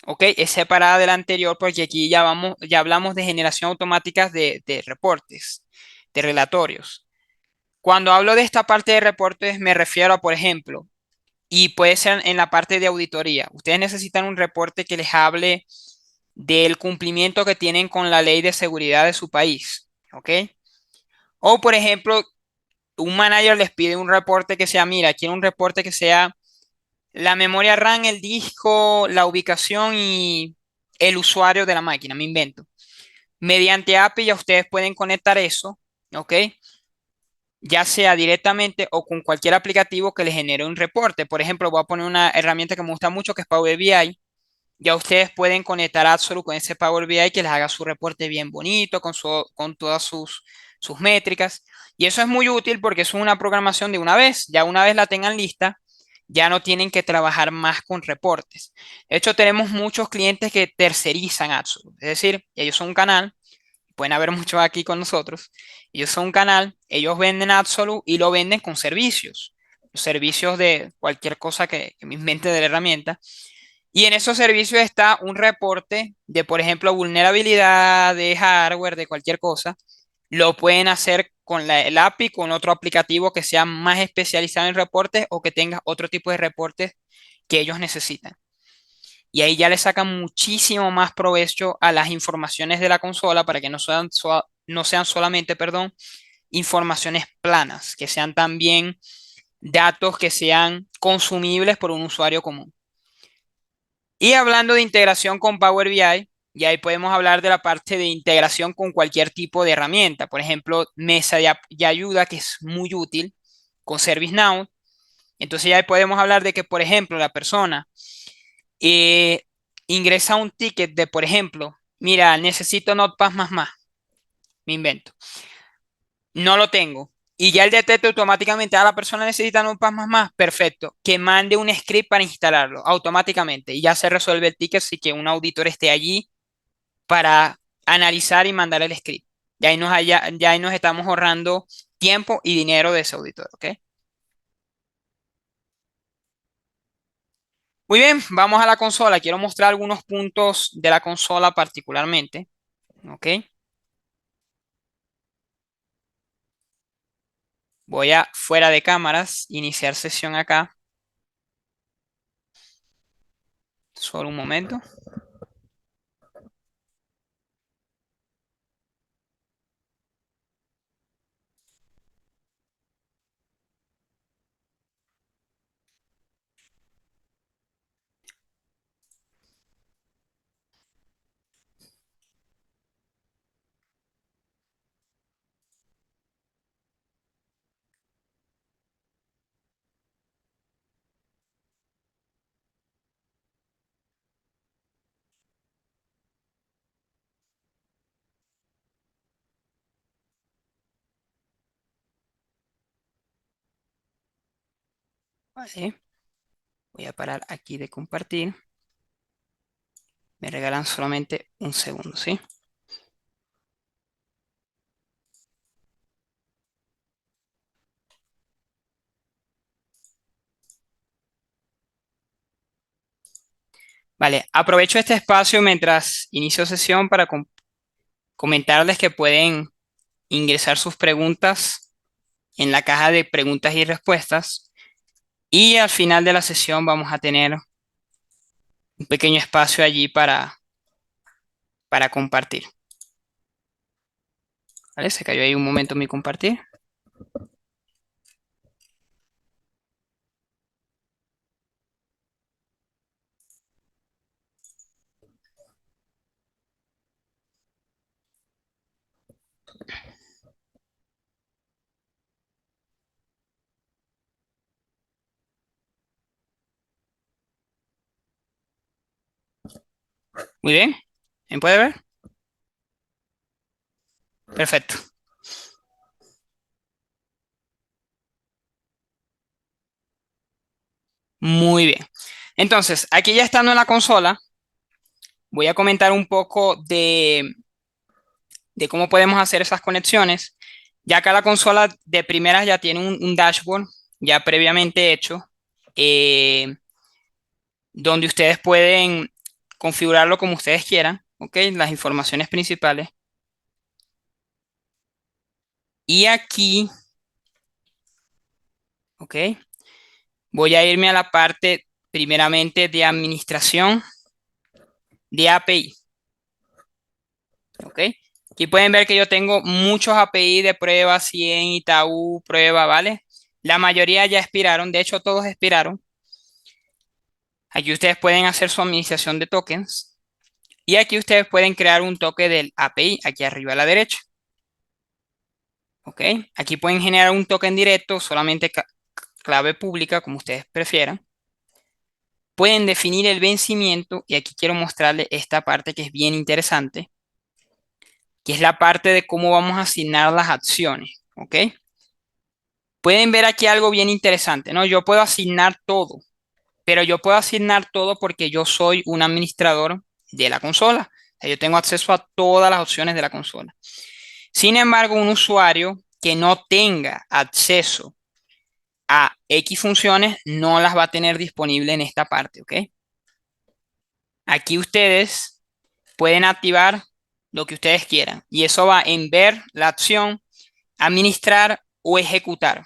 ¿ok? Es separada de la anterior porque aquí ya hablamos de generación automática de reportes, de relatorios. Cuando hablo de esta parte de reportes me refiero a, por ejemplo, y puede ser en la parte de auditoría. Ustedes necesitan un reporte que les hable del cumplimiento que tienen con la ley de seguridad de su país, ¿ok? O, por ejemplo, un manager les pide un reporte que sea, mira, quiero un reporte que sea la memoria RAM, el disco, la ubicación y el usuario de la máquina, me invento. Mediante API ya ustedes pueden conectar eso, ¿ok? Ya sea directamente o con cualquier aplicativo que les genere un reporte. Por ejemplo, voy a poner una herramienta que me gusta mucho que es Power BI. Ya ustedes pueden conectar Absolute con ese Power BI que les haga su reporte bien bonito, con todas sus métricas. Y eso es muy útil porque eso es una programación de una vez. Ya una vez la tengan lista, ya no tienen que trabajar más con reportes. De hecho, tenemos muchos clientes que tercerizan Absolute. Es decir, ellos son un canal, pueden haber muchos aquí con nosotros. Ellos son un canal, ellos venden Absolute y lo venden con servicios. Servicios de cualquier cosa que me invente de la herramienta. Y en esos servicios está un reporte de, por ejemplo, vulnerabilidad de hardware, de cualquier cosa. Lo pueden hacer con el API, con otro aplicativo que sea más especializado en reportes o que tenga otro tipo de reportes que ellos necesitan. Y ahí ya le sacan muchísimo más provecho a las informaciones de la consola para que no sean solamente, perdón, informaciones planas, que sean también datos que sean consumibles por un usuario común. Y hablando de integración con Power BI, y ahí podemos hablar de la parte de integración con cualquier tipo de herramienta. Por ejemplo, mesa de ayuda, que es muy útil con ServiceNow. Entonces ya ahí podemos hablar de que, por ejemplo, la persona eh, ingresa un ticket de, por ejemplo, mira, necesito Notepad++, me invento. No lo tengo. Y ya el detecta automáticamente, la persona necesita Notepad++, perfecto. Que mande un script para instalarlo automáticamente. Y ya se resuelve el ticket si que un auditor esté allí para analizar y mandar el script. Ya ahí nos estamos ahorrando tiempo y dinero de ese auditor, ¿ok? Muy bien, vamos a la consola. Quiero mostrar algunos puntos de la consola particularmente. ¿Ok? Voy a fuera de cámaras, iniciar sesión acá. Solo un momento. Vale. Voy a parar aquí de compartir. Me regalan solamente un segundo, ¿sí? Vale, aprovecho este espacio mientras inicio sesión para comentarles que pueden ingresar sus preguntas en la caja de preguntas y respuestas. Y al final de la sesión vamos a tener un pequeño espacio allí para compartir. ¿Vale? Se cayó ahí un momento mi compartir. Muy bien. ¿Me puede ver? Perfecto. Muy bien. Entonces, aquí ya estando en la consola, voy a comentar un poco de cómo podemos hacer esas conexiones. Ya acá la consola de primeras ya tiene un dashboard ya previamente hecho, eh, donde ustedes pueden configurarlo como ustedes quieran, ¿ok? Las informaciones principales. Y aquí, ¿ok? Voy a irme a la parte primeramente de administración de API, ¿ok? Aquí pueden ver que yo tengo muchos API de prueba, 100, Itaú, prueba, ¿vale? La mayoría ya expiraron, de hecho todos expiraron. Aquí ustedes pueden hacer su administración de tokens y aquí ustedes pueden crear un toque del API, aquí arriba a la derecha. ¿Ok? Aquí pueden generar un token directo, solamente clave pública, como ustedes prefieran. Pueden definir el vencimiento y aquí quiero mostrarles esta parte que es bien interesante, que es la parte de cómo vamos a asignar las acciones. ¿Ok? Pueden ver aquí algo bien interesante, ¿no? Yo puedo asignar todo, pero yo puedo asignar todo porque yo soy un administrador de la consola. O sea, yo tengo acceso a todas las opciones de la consola. Sin embargo, un usuario que no tenga acceso a X funciones no las va a tener disponible en esta parte, ¿ok? Aquí ustedes pueden activar lo que ustedes quieran y eso va en ver la acción, administrar o ejecutar.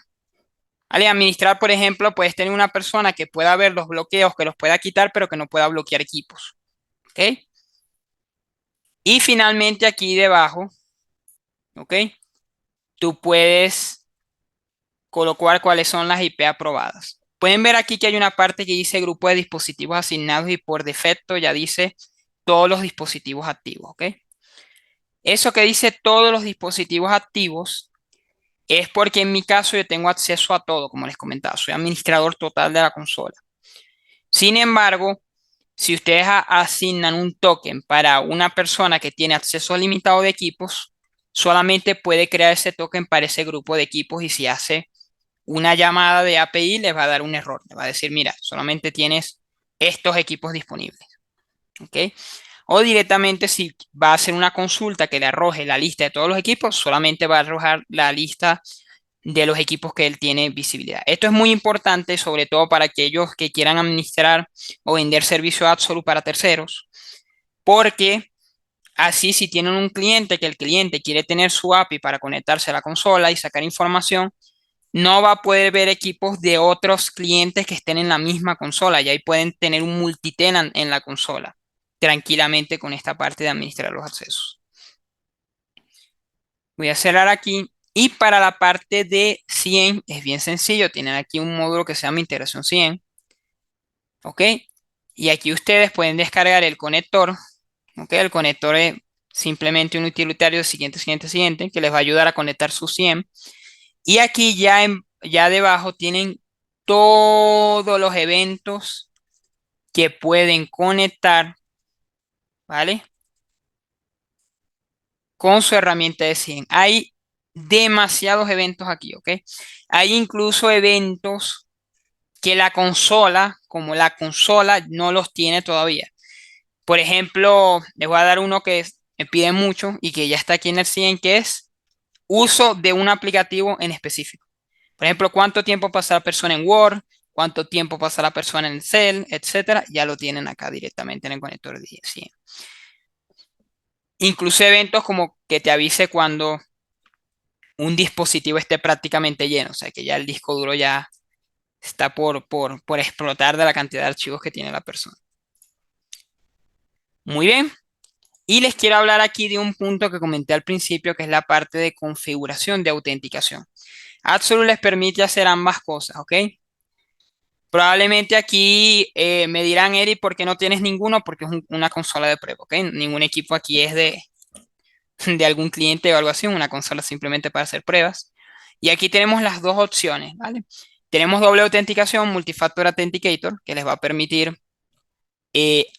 Al administrar, por ejemplo, puedes tener una persona que pueda ver los bloqueos, que los pueda quitar, pero que no pueda bloquear equipos. ¿Ok? Y finalmente aquí debajo, ¿ok? Tú puedes colocar cuáles son las IP aprobadas. Pueden ver aquí que hay una parte que dice grupo de dispositivos asignados y por defecto ya dice todos los dispositivos activos, ¿ok? Eso que dice todos los dispositivos activos es porque en mi caso yo tengo acceso a todo, como les comentaba, soy administrador total de la consola. Sin embargo, si ustedes asignan un token para una persona que tiene acceso limitado de equipos, solamente puede crear ese token para ese grupo de equipos y si hace una llamada de API les va a dar un error. Le va a decir, mira, solamente tienes estos equipos disponibles. ¿Ok? O directamente si va a hacer una consulta que le arroje la lista de todos los equipos, solamente va a arrojar la lista de los equipos que él tiene visibilidad. Esto es muy importante, sobre todo para aquellos que quieran administrar o vender servicio Absolute para terceros, porque así si tienen un cliente que el cliente quiere tener su API para conectarse a la consola y sacar información, no va a poder ver equipos de otros clientes que estén en la misma consola y ahí pueden tener un multitenant en la consola tranquilamente con esta parte de administrar los accesos. Voy a cerrar aquí. Y para la parte de 100 es bien sencillo. Tienen aquí un módulo que se llama integración 100. ¿Ok? Y aquí ustedes pueden descargar el conector. ¿Ok? El conector es simplemente un utilitario siguiente, siguiente, siguiente, que les va a ayudar a conectar su 100. Y aquí ya debajo tienen todos los eventos que pueden conectar, ¿vale? Con su herramienta de 100. Hay demasiados eventos aquí, ¿ok? Hay incluso eventos que la consola, como la consola, no los tiene todavía. Por ejemplo, les voy a dar uno que me pide mucho y que ya está aquí en el 100, que es uso de un aplicativo en específico. Por ejemplo, cuánto tiempo pasa la persona en Word, cuánto tiempo pasa la persona en Excel, etcétera, ya lo tienen acá directamente en el conector de 100. Incluso eventos como que te avise cuando un dispositivo esté prácticamente lleno, o sea que ya el disco duro ya está por explotar de la cantidad de archivos que tiene la persona. Muy bien. Y les quiero hablar aquí de un punto que comenté al principio, que es la parte de configuración de autenticación. Absolute les permite hacer ambas cosas, ¿ok? Probablemente aquí me dirán, Eric, ¿por qué no tienes ninguno? Porque es una consola de prueba, ¿ok? Ningún equipo aquí es de algún cliente o algo así, una consola simplemente para hacer pruebas. Y aquí tenemos las dos opciones, ¿vale? Tenemos doble autenticación, Multifactor Authenticator, que les va a permitir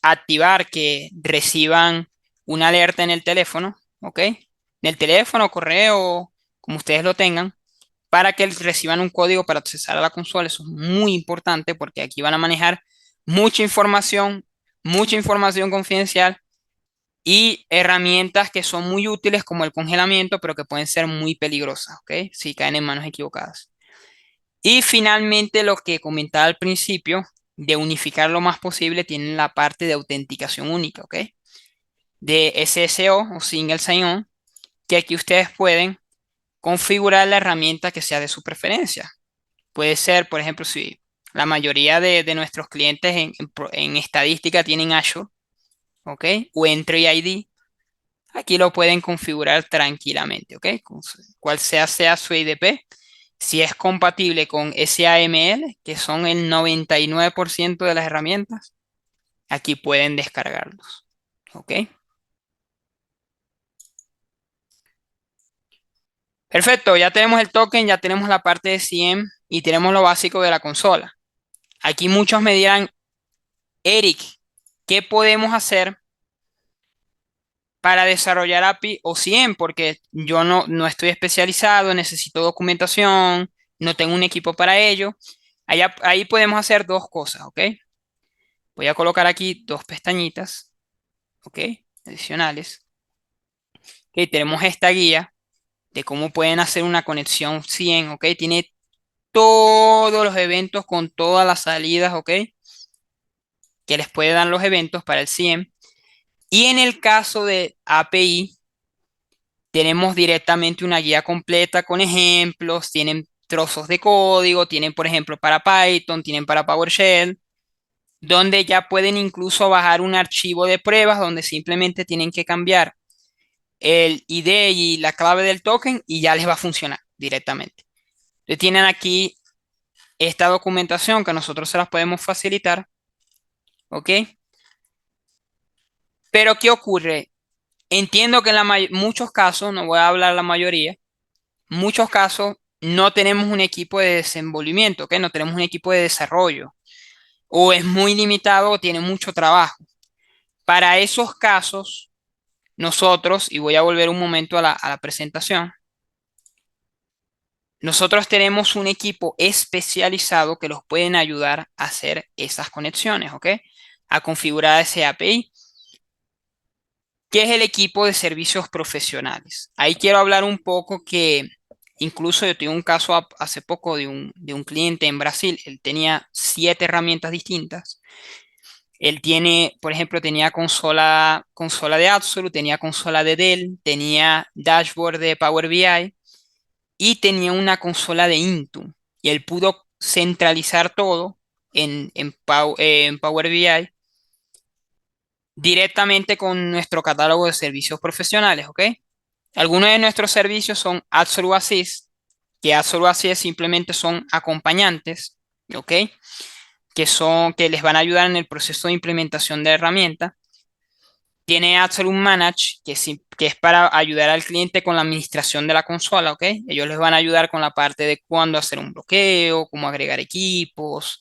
activar que reciban una alerta en el teléfono, ¿ok? En el teléfono, correo, como ustedes lo tengan, para que reciban un código para accesar a la consola. Eso es muy importante porque aquí van a manejar mucha información confidencial y herramientas que son muy útiles como el congelamiento, pero que pueden ser muy peligrosas, ¿ok? Si caen en manos equivocadas. Y finalmente, lo que comentaba al principio, de unificar lo más posible, tienen la parte de autenticación única, ¿ok? De SSO o Single Sign-On, que aquí ustedes pueden configurar la herramienta que sea de su preferencia. Puede ser, por ejemplo, si la mayoría de nuestros clientes en estadística tienen Azure, ¿ok? O Entry ID, aquí lo pueden configurar tranquilamente, ¿ok? Cual sea su IDP. Si es compatible con SAML, que son el 99% de las herramientas, aquí pueden descargarlos, ¿ok? Perfecto, ya tenemos el token, ya tenemos la parte de CM y tenemos lo básico de la consola. Aquí muchos me dirán, Eric, ¿qué podemos hacer para desarrollar API o 100? Porque yo no estoy especializado, necesito documentación, no tengo un equipo para ello. Ahí podemos hacer dos cosas, ¿ok? Voy a colocar aquí dos pestañitas, ¿ok? Adicionales. Ok, tenemos esta guía de cómo pueden hacer una conexión 100, ¿ok? Tiene todos los eventos con todas las salidas, ¿ok? Que les puede dar los eventos para el 100. Y en el caso de API, tenemos directamente una guía completa con ejemplos, tienen trozos de código, tienen, por ejemplo, para Python, tienen para PowerShell, donde ya pueden incluso bajar un archivo de pruebas donde simplemente tienen que cambiar el ID y la clave del token y ya les va a funcionar directamente. Entonces tienen aquí esta documentación que nosotros se las podemos facilitar, ¿ok? Pero ¿qué ocurre? Entiendo que en muchos casos, no voy a hablar la mayoría, muchos casos no tenemos un equipo de desenvolvimiento, ¿ok? No tenemos un equipo de desarrollo o es muy limitado o tiene mucho trabajo. Para esos casos, nosotros, y voy a volver un momento a la presentación, nosotros tenemos un equipo especializado que los pueden ayudar a hacer esas conexiones, ¿ok? A configurar ese API, que es el equipo de servicios profesionales. Ahí quiero hablar un poco que Incluso yo tuve un caso hace poco de un cliente en Brasil. Él tenía 7 herramientas distintas. Él tiene, por ejemplo, tenía consola de Absolute, tenía consola de Dell, tenía dashboard de Power BI y tenía una consola de Intune. Y él pudo centralizar todo en Power BI directamente con nuestro catálogo de servicios profesionales, ¿ok? Algunos de nuestros servicios son Absolute Assist, que Absolute Assist simplemente son acompañantes, ¿ok? Que les van a ayudar en el proceso de implementación de la herramienta. Tiene Absolute Manage, que es para ayudar al cliente con la administración de la consola, ¿ok? Ellos les van a ayudar con la parte de cuándo hacer un bloqueo, cómo agregar equipos,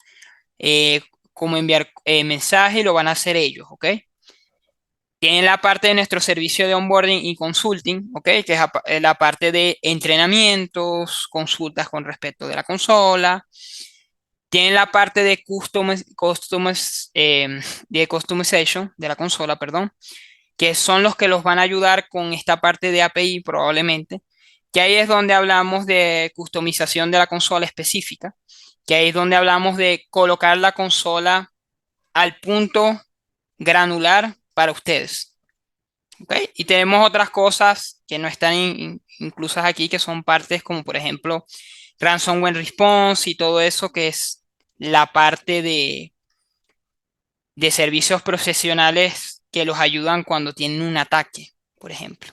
eh, cómo enviar mensajes, y lo van a hacer ellos, ¿ok? Tienen la parte de nuestro servicio de onboarding y consulting, ¿ok? Que es la parte de entrenamientos, consultas con respecto de la consola. Tienen la parte de customization de la consola, perdón, que son los que los van a ayudar con esta parte de API probablemente, que ahí es donde hablamos de customización de la consola específica, que ahí es donde hablamos de colocar la consola al punto granular para ustedes. ¿Ok? Y tenemos otras cosas que no están inclusas aquí, que son partes como por ejemplo ransomware response y todo eso, que es la parte de servicios profesionales que los ayudan cuando tienen un ataque, por ejemplo.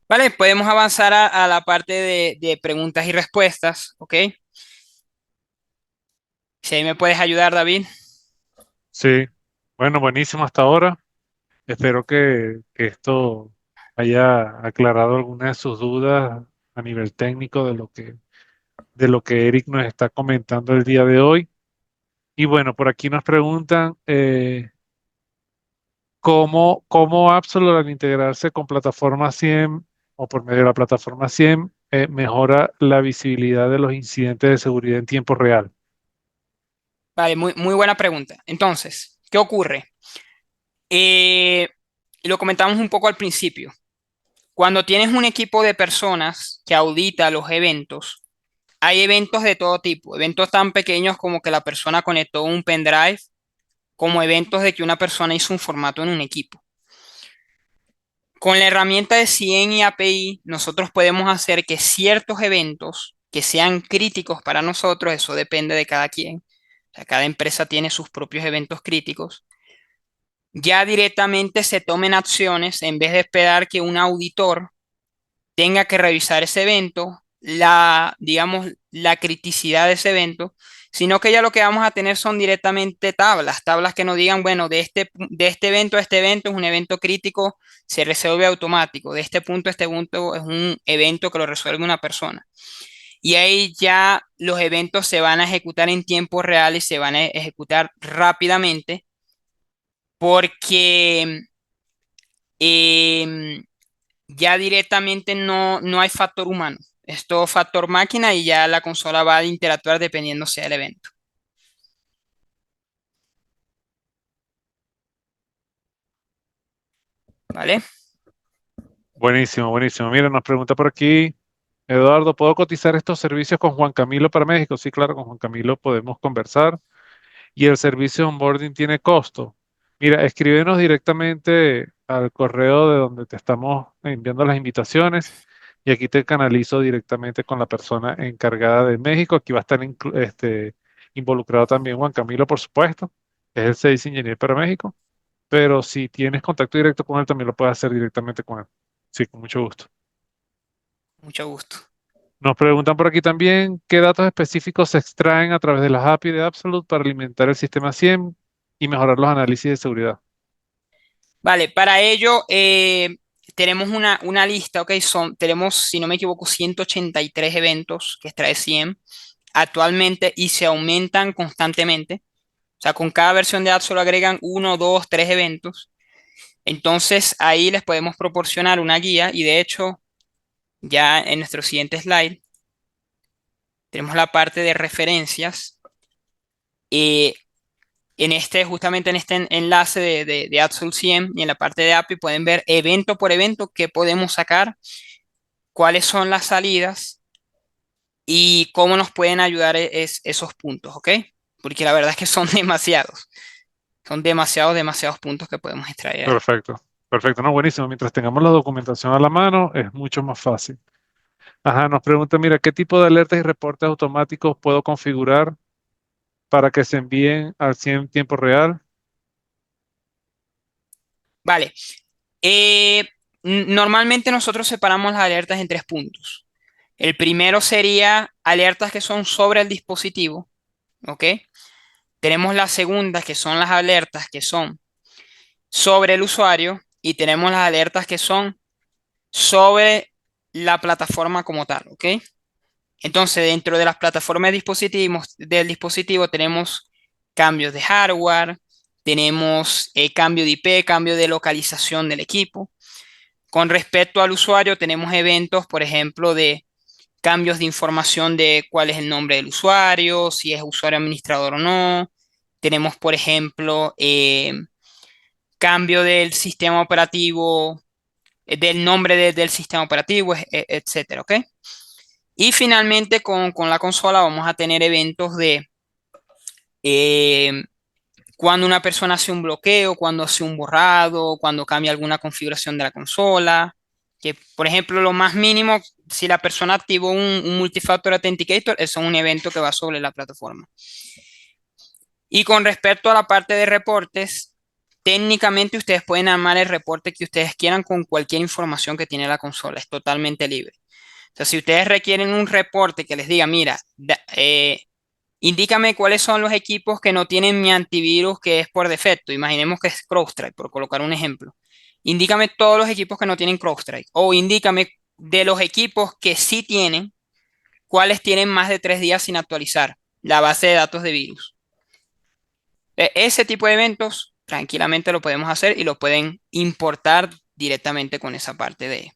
Vale, podemos avanzar a la parte de preguntas y respuestas, ¿ok? Si ahí me puedes ayudar, David. Sí, bueno, buenísimo hasta ahora. Espero que esto haya aclarado algunas de sus dudas a nivel técnico de lo que Eric nos está comentando el día de hoy. Y bueno, por aquí nos preguntan cómo Absolute al integrarse con plataforma SIEM o por medio de la plataforma SIEM mejora la visibilidad de los incidentes de seguridad en tiempo real. Vale, muy, muy buena pregunta. Entonces, ¿qué ocurre? Eh, lo comentamos un poco al principio. Cuando tienes un equipo de personas que audita los eventos, hay eventos de todo tipo, eventos tan pequeños como que la persona conectó un pendrive, como eventos de que una persona hizo un formato en un equipo. Con la herramienta de CIEM y API, nosotros podemos hacer que ciertos eventos que sean críticos para nosotros, eso depende de cada quien, o sea, cada empresa tiene sus propios eventos críticos, ya directamente se tomen acciones en vez de esperar que un auditor tenga que revisar ese evento, digamos, la criticidad de ese evento, sino que ya lo que vamos a tener son directamente tablas que nos digan, bueno, de este evento a este evento es un evento crítico, se resuelve automático, de este punto a este punto es un evento que lo resuelve una persona. Y ahí ya los eventos se van a ejecutar en tiempo real y se van a ejecutar rápidamente porque em, ya directamente no hay factor humano. Es todo factor máquina y ya la consola va a interactuar dependiendo sea el evento. ¿Vale? Buenísimo, buenísimo. Mira, nos pregunta por aquí, Eduardo, ¿puedo cotizar estos servicios con Juan Camilo para México? Sí, claro, con Juan Camilo podemos conversar. ¿Y el servicio de onboarding tiene costo? Mira, escríbenos directamente al correo de donde te estamos enviando las invitaciones y aquí te canalizo directamente con la persona encargada de México. Aquí va a estar involucrado también Juan Camilo, por supuesto, que es el Sales Engineer para México. Pero si tienes contacto directo con él, también lo puedes hacer directamente con él. Sí, con mucho gusto. Mucho gusto. Nos preguntan por aquí también qué datos específicos se extraen a través de las API de Absolute para alimentar el sistema SIEM y mejorar los análisis de seguridad. Vale, para ello tenemos una lista, ¿ok? Tenemos, si no me equivoco, 183 eventos que extrae CIEM actualmente y se aumentan constantemente. O sea, con cada versión de app solo agregan uno, dos, tres eventos. Entonces ahí les podemos proporcionar una guía y de hecho ya en nuestro siguiente slide tenemos la parte de referencias. Eh, justamente en este enlace de AdSource CM y en la parte de API pueden ver evento por evento qué podemos sacar, cuáles son las salidas y cómo nos pueden ayudar esos puntos, ¿ok? Porque la verdad es que son demasiados. Son demasiados puntos que podemos extraer ahí. Perfecto. Perfecto, no, buenísimo. Mientras tengamos la documentación a la mano, es mucho más fácil. Ajá, nos pregunta, mira, ¿qué tipo de alertas y reportes automáticos puedo configurar para que se envíen al 100 en tiempo real? Vale. Eh, Normalmente nosotros separamos las alertas en tres puntos. El primero sería alertas que son sobre el dispositivo, ¿ok? Tenemos las segundas que son las alertas que son sobre el usuario y tenemos las alertas que son sobre la plataforma como tal, ¿ok? Entonces, dentro de las plataformas de dispositivos, del dispositivo tenemos cambios de hardware, tenemos cambio de IP, cambio de localización del equipo. Con respecto al usuario, tenemos eventos, por ejemplo, de cambios de información de cuál es el nombre del usuario, si es usuario administrador o no. Tenemos, por ejemplo, cambio del sistema operativo, del nombre del sistema operativo, etcétera, ¿ok? Y finalmente con la consola vamos a tener eventos de eh, cuando una persona hace un bloqueo, cuando hace un borrado, cuando cambia alguna configuración de la consola. Que, por ejemplo, lo más mínimo, si la persona activó un multifactor authenticator, eso es un evento que va sobre la plataforma. Y con respecto a la parte de reportes, técnicamente ustedes pueden armar el reporte que ustedes quieran con cualquier información que tiene la consola, es totalmente libre. O sea, si ustedes requieren un reporte que les diga, mira, indícame cuáles son los equipos que no tienen mi antivirus que es por defecto. Imaginemos que es CrowdStrike, por colocar un ejemplo. Indícame todos los equipos que no tienen CrowdStrike. O indícame de los equipos que sí tienen, cuáles tienen más de 3 días sin actualizar la base de datos de virus. Ese tipo de eventos tranquilamente lo podemos hacer y lo pueden importar directamente con esa parte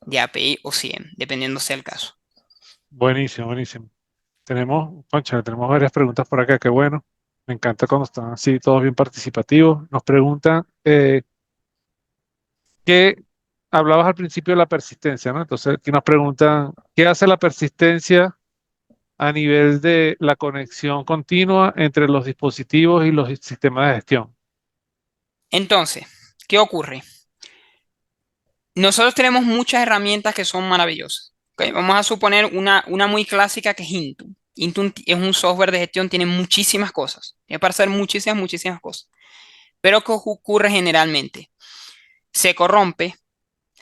de API o CIEM, dependiendo sea el caso. Buenísimo, buenísimo. Concha, tenemos varias preguntas por acá, qué bueno. Me encanta cuando están así todos bien participativos. Nos preguntan, ¿qué hablabas al principio de la persistencia, ¿no? Entonces, aquí nos preguntan, ¿qué hace la persistencia a nivel de la conexión continua entre los dispositivos y los sistemas de gestión? Entonces, ¿qué ocurre? Nosotros tenemos muchas herramientas que son maravillosas. ¿Ok? Vamos a suponer una muy clásica que es Intune. Intune es un software de gestión, tiene muchísimas cosas. Tiene para hacer muchísimas cosas. Pero ¿qué ocurre generalmente? Se corrompe,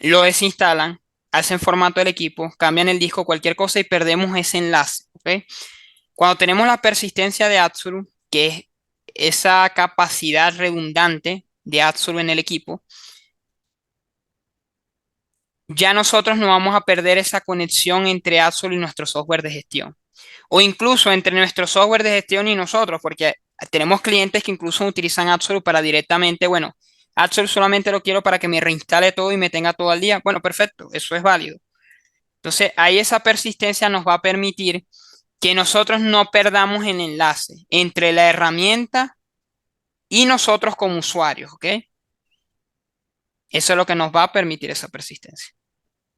lo desinstalan, hacen formato del equipo, cambian el disco, cualquier cosa y perdemos ese enlace. ¿Ok? Cuando tenemos la persistencia de Absolute, que es esa capacidad redundante de Absolute en el equipo, ya nosotros no vamos a perder esa conexión entre Absolute y nuestro software de gestión. O incluso entre nuestro software de gestión y nosotros, porque tenemos clientes que incluso utilizan Absolute para directamente, bueno, Absolute solamente lo quiero para que me reinstale todo y me tenga todo al día. Bueno, perfecto, eso es válido. Entonces, ahí esa persistencia nos va a permitir que nosotros no perdamos el enlace entre la herramienta y nosotros como usuarios, ¿ok? Eso es lo que nos va a permitir esa persistencia.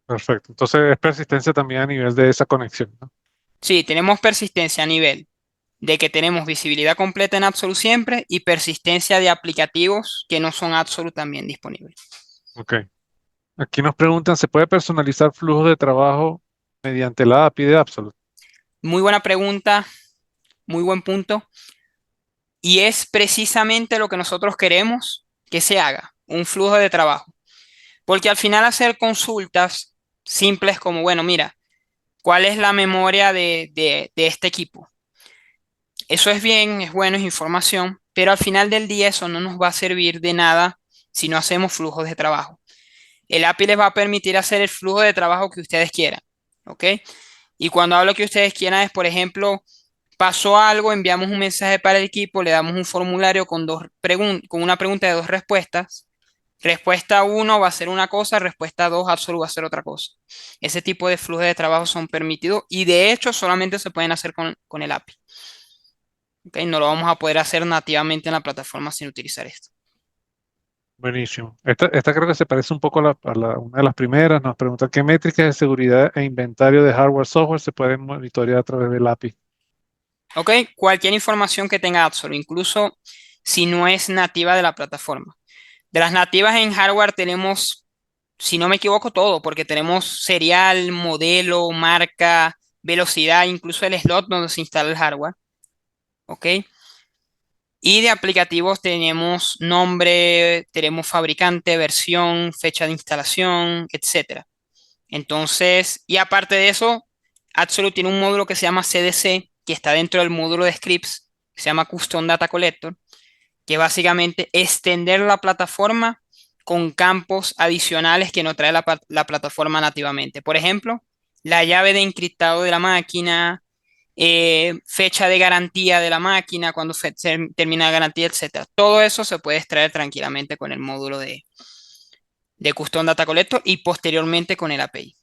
Perfecto. Entonces, es persistencia también a nivel de esa conexión, ¿no? Sí, tenemos persistencia a nivel de que tenemos visibilidad completa en Absolute siempre y persistencia de aplicativos que no son Absolute también disponibles. Ok. Aquí nos preguntan, ¿se puede personalizar flujos de trabajo mediante la API de Absolute? Muy buena pregunta, muy buen punto. Y es precisamente lo que nosotros queremos que se haga, un flujo de trabajo. Porque al final hacer consultas simples como, bueno, mira, ¿cuál es la memoria de este equipo? Eso es bien, es bueno, es información, pero al final del día eso no nos va a servir de nada si no hacemos flujos de trabajo. El API les va a permitir hacer el flujo de trabajo que ustedes quieran, ¿ok? Y cuando hablo que ustedes quieran es, por ejemplo, pasó algo, enviamos un mensaje para el equipo, le damos un formulario con una pregunta de dos respuestas. Respuesta uno va a ser una cosa, respuesta 2 absoluto va a ser otra cosa. Ese tipo de flujos de trabajo son permitidos y de hecho solamente se pueden hacer con el API. ¿Ok? No lo vamos a poder hacer nativamente en la plataforma sin utilizar esto. Buenísimo. Esta creo que se parece un poco una de las primeras. Nos pregunta qué métricas de seguridad e inventario de hardware software se pueden monitorear a través del API. ¿Ok? Cualquier información que tenga Absolute, incluso si no es nativa de la plataforma. De las nativas en hardware tenemos, si no me equivoco, todo, porque tenemos serial, modelo, marca, velocidad, incluso el slot donde se instala el hardware. ¿Ok? Y de aplicativos tenemos nombre, tenemos fabricante, versión, fecha de instalación, etcétera. Entonces, y aparte de eso, Absolute tiene un módulo que se llama CDC, que está dentro del módulo de scripts, que se llama Custom Data Collector, que básicamente extender la plataforma con campos adicionales que no trae la plataforma nativamente. Por ejemplo, la llave de encriptado de la máquina, fecha de garantía de la máquina, cuando termina la garantía, etcétera. Todo eso se puede extraer tranquilamente con el módulo de Custom Data Collector y posteriormente con el API.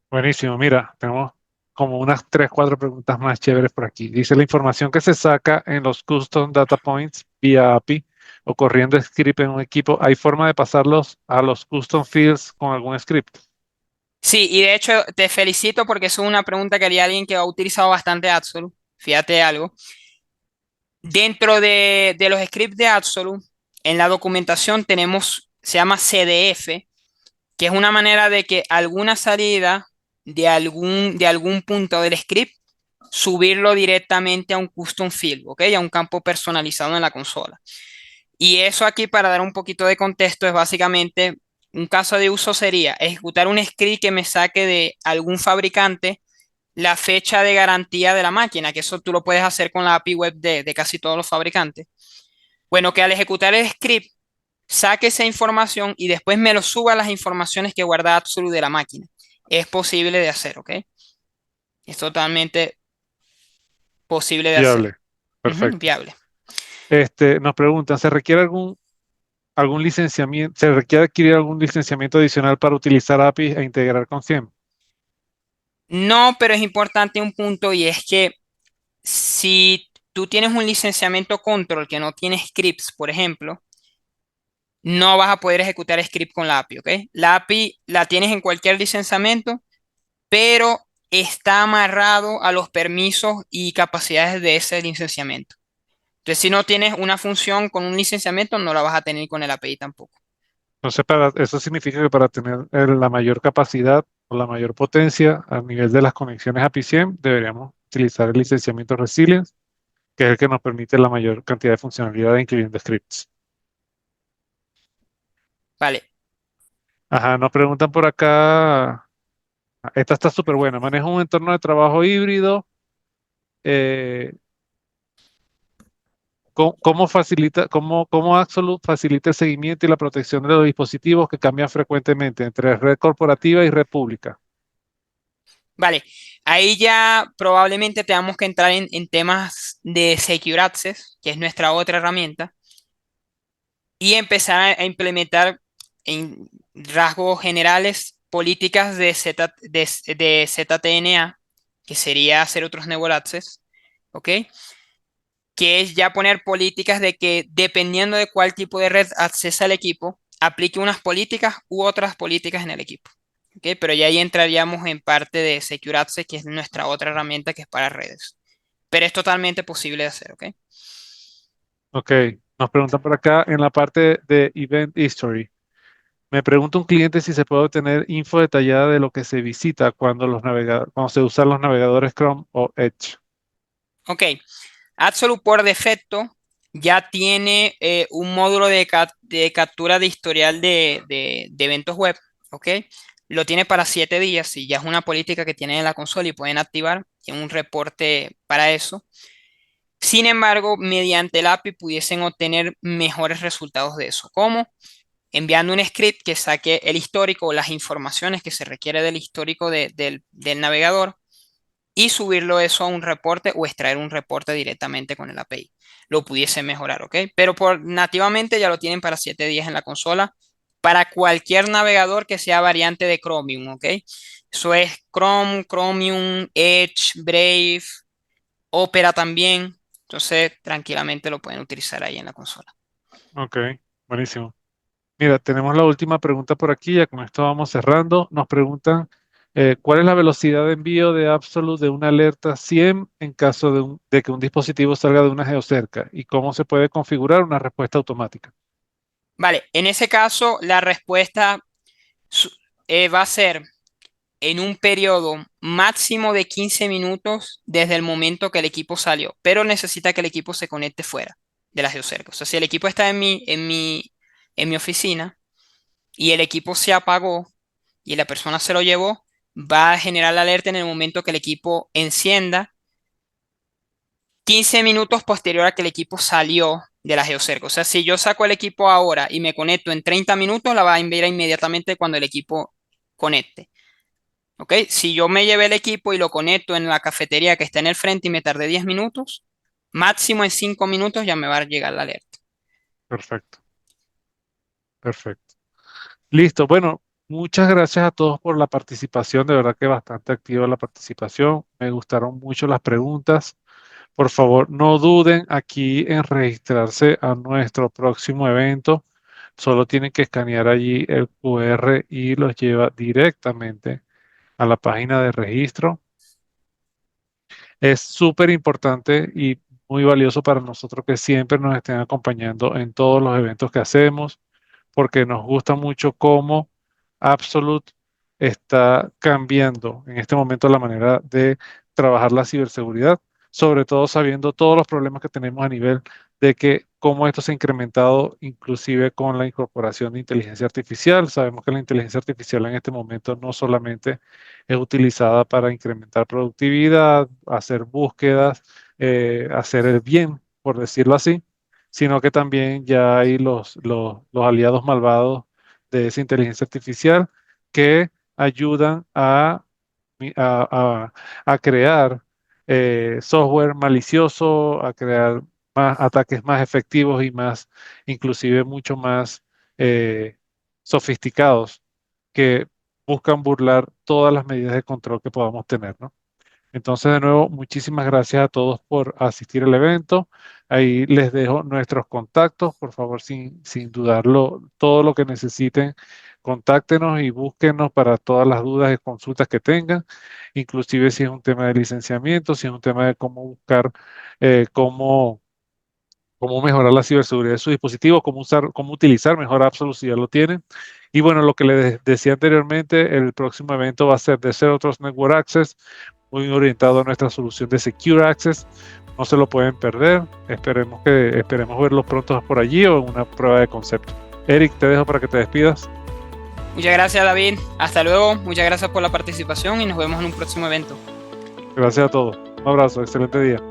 Buenísimo. Mira, tenemos como unas 3, 4 preguntas más chéveres por aquí. Dice la información que se saca en los custom data points vía API o corriendo script en un equipo, ¿hay forma de pasarlos a los custom fields con algún script? Sí, y de hecho te felicito porque eso es una pregunta que haría alguien que ha utilizado bastante Absolute. Fíjate algo. Dentro de los scripts de Absolute, en la documentación tenemos, se llama CDF, que es una manera de que alguna salida de algún punto del script, subirlo directamente a un custom field, ¿ok? A un campo personalizado en la consola. Y eso aquí, para dar un poquito de contexto, es básicamente un caso de uso sería ejecutar un script que me saque de algún fabricante la fecha de garantía de la máquina, que eso tú lo puedes hacer con la API web de casi todos los fabricantes. Bueno, que al ejecutar el script saque esa información y después me lo suba a las informaciones que guarda Absolute de la máquina. Es posible de hacer, ¿ok? Es totalmente posible de hacer. Viable. Ujú, Perfecto. viable. Nos preguntan, ¿se requiere algún licenciamiento, se requiere adquirir algún licenciamiento adicional para utilizar APIs e integrar con CIEM? No, pero es importante un punto y es que si tú tienes un licenciamiento control que no tiene scripts, por ejemplo, no vas a poder ejecutar script con la API, ¿ok? La API la tienes en cualquier licenciamiento, pero está amarrado a los permisos y capacidades de ese licenciamiento. Entonces, si no tienes una función con un licenciamiento, no la vas a tener con el API tampoco. Entonces, eso significa que para tener la mayor capacidad o la mayor potencia a nivel de las conexiones API CIEM, deberíamos utilizar el licenciamiento Resilience, que es el que nos permite la mayor cantidad de funcionalidad, incluyendo scripts. Vale, Ajá, nos preguntan por acá, esta está súper buena, maneja un entorno de trabajo híbrido. eh, ¿Cómo Absolute facilita el seguimiento y la protección de los dispositivos que cambian frecuentemente entre red corporativa y red pública? vale. Ahí ya probablemente tengamos que entrar en temas de Secure Access, que es nuestra otra herramienta, y empezar a implementar en rasgos generales políticas de ZTNA, que sería hacer otros Network Access, ¿ok? Que es ya poner políticas de que dependiendo de cuál tipo de red accesa el equipo, aplique unas políticas u otras políticas en el equipo. ¿Ok? Pero ya ahí entraríamos en parte de Secure Access, que es nuestra otra herramienta que es para redes. Pero es totalmente posible de hacer, ¿ok? Ok, nos preguntan por acá en la parte de Event History. Me pregunta un cliente si se puede obtener info detallada de lo que se visita cuando se usan los navegadores Chrome o Edge. Ok, Absolute por defecto ya tiene un módulo de captura de historial de eventos web, ¿ok? Lo tiene para 7 días y ya es una política que tienen en la consola y pueden activar. Tiene un reporte para eso. Sin embargo, mediante el API pudiesen obtener mejores resultados de eso. ¿Cómo? Enviando un script que saque el histórico o las informaciones que se requiere del histórico del navegador y subirlo eso a un reporte o extraer un reporte directamente con el API. Lo pudiese mejorar, ¿ok? Pero nativamente ya lo tienen para 7 días en la consola, para cualquier navegador que sea variante de Chromium, ¿ok? Eso es Chrome, Chromium, Edge, Brave, Opera también. Entonces, tranquilamente lo pueden utilizar ahí en la consola. Ok, buenísimo. Mira, tenemos la última pregunta por aquí, ya con esto vamos cerrando. Nos preguntan, ¿cuál es la velocidad de envío de Absolute de una alerta 100 en caso de que un dispositivo salga de una geocerca? ¿Y cómo se puede configurar una respuesta automática? Vale, en ese caso la respuesta su- va a ser en un periodo máximo de 15 minutos desde el momento que el equipo salió, pero necesita que el equipo se conecte fuera de la geocerca. O sea, si el equipo está en mi oficina y el equipo se apagó y la persona se lo llevó, va a generar la alerta en el momento que el equipo encienda, 15 minutos posterior a que el equipo salió de la geocerca. O sea, si yo saco el equipo ahora y me conecto en 30 minutos, la va a enviar inmediatamente cuando el equipo conecte. ¿Ok? Si yo me llevé el equipo y lo conecto en la cafetería que está en el frente y me tardé 10 minutos, máximo en 5 minutos ya me va a llegar la alerta. Perfecto, perfecto. Listo. Bueno, muchas gracias a todos por la participación. De verdad que bastante activa la participación. Me gustaron mucho las preguntas. Por favor, no duden aquí en registrarse a nuestro próximo evento. Solo tienen que escanear allí el QR y los lleva directamente a la página de registro. Es súper importante y muy valioso para nosotros que siempre nos estén acompañando en todos los eventos que hacemos, porque nos gusta mucho cómo Absolute está cambiando en este momento la manera de trabajar la ciberseguridad, sobre todo sabiendo todos los problemas que tenemos a nivel de que cómo esto se ha incrementado inclusive con la incorporación de inteligencia artificial. Sabemos que la inteligencia artificial en este momento no solamente es utilizada para incrementar productividad, hacer búsquedas, hacer el bien, por decirlo así, sino que también ya hay los aliados malvados de esa inteligencia artificial que ayudan a, a crear software malicioso, a crear más ataques más efectivos y más, inclusive mucho más eh, sofisticados que buscan burlar todas las medidas de control que podamos tener, ¿no? Entonces, de nuevo, muchísimas gracias a todos por asistir al evento. Ahí les dejo nuestros contactos. Por favor, sin dudarlo, todo lo que necesiten, contáctenos y búsquenos para todas las dudas y consultas que tengan. Inclusive si es un tema de licenciamiento, si es un tema de cómo buscar, cómo mejorar la ciberseguridad de su dispositivo, cómo utilizar mejor Absolute si ya lo tienen. Y bueno, lo que les decía anteriormente, el próximo evento va a ser de Zero Trust Network Access, muy orientado a nuestra solución de Secure Access. No se lo pueden perder. Esperemos verlos pronto por allí o en una prueba de concepto. Eric, te dejo para que te despidas. Muchas gracias, David. Hasta luego. Muchas gracias por la participación y nos vemos en un próximo evento. Gracias a todos. Un abrazo, excelente día.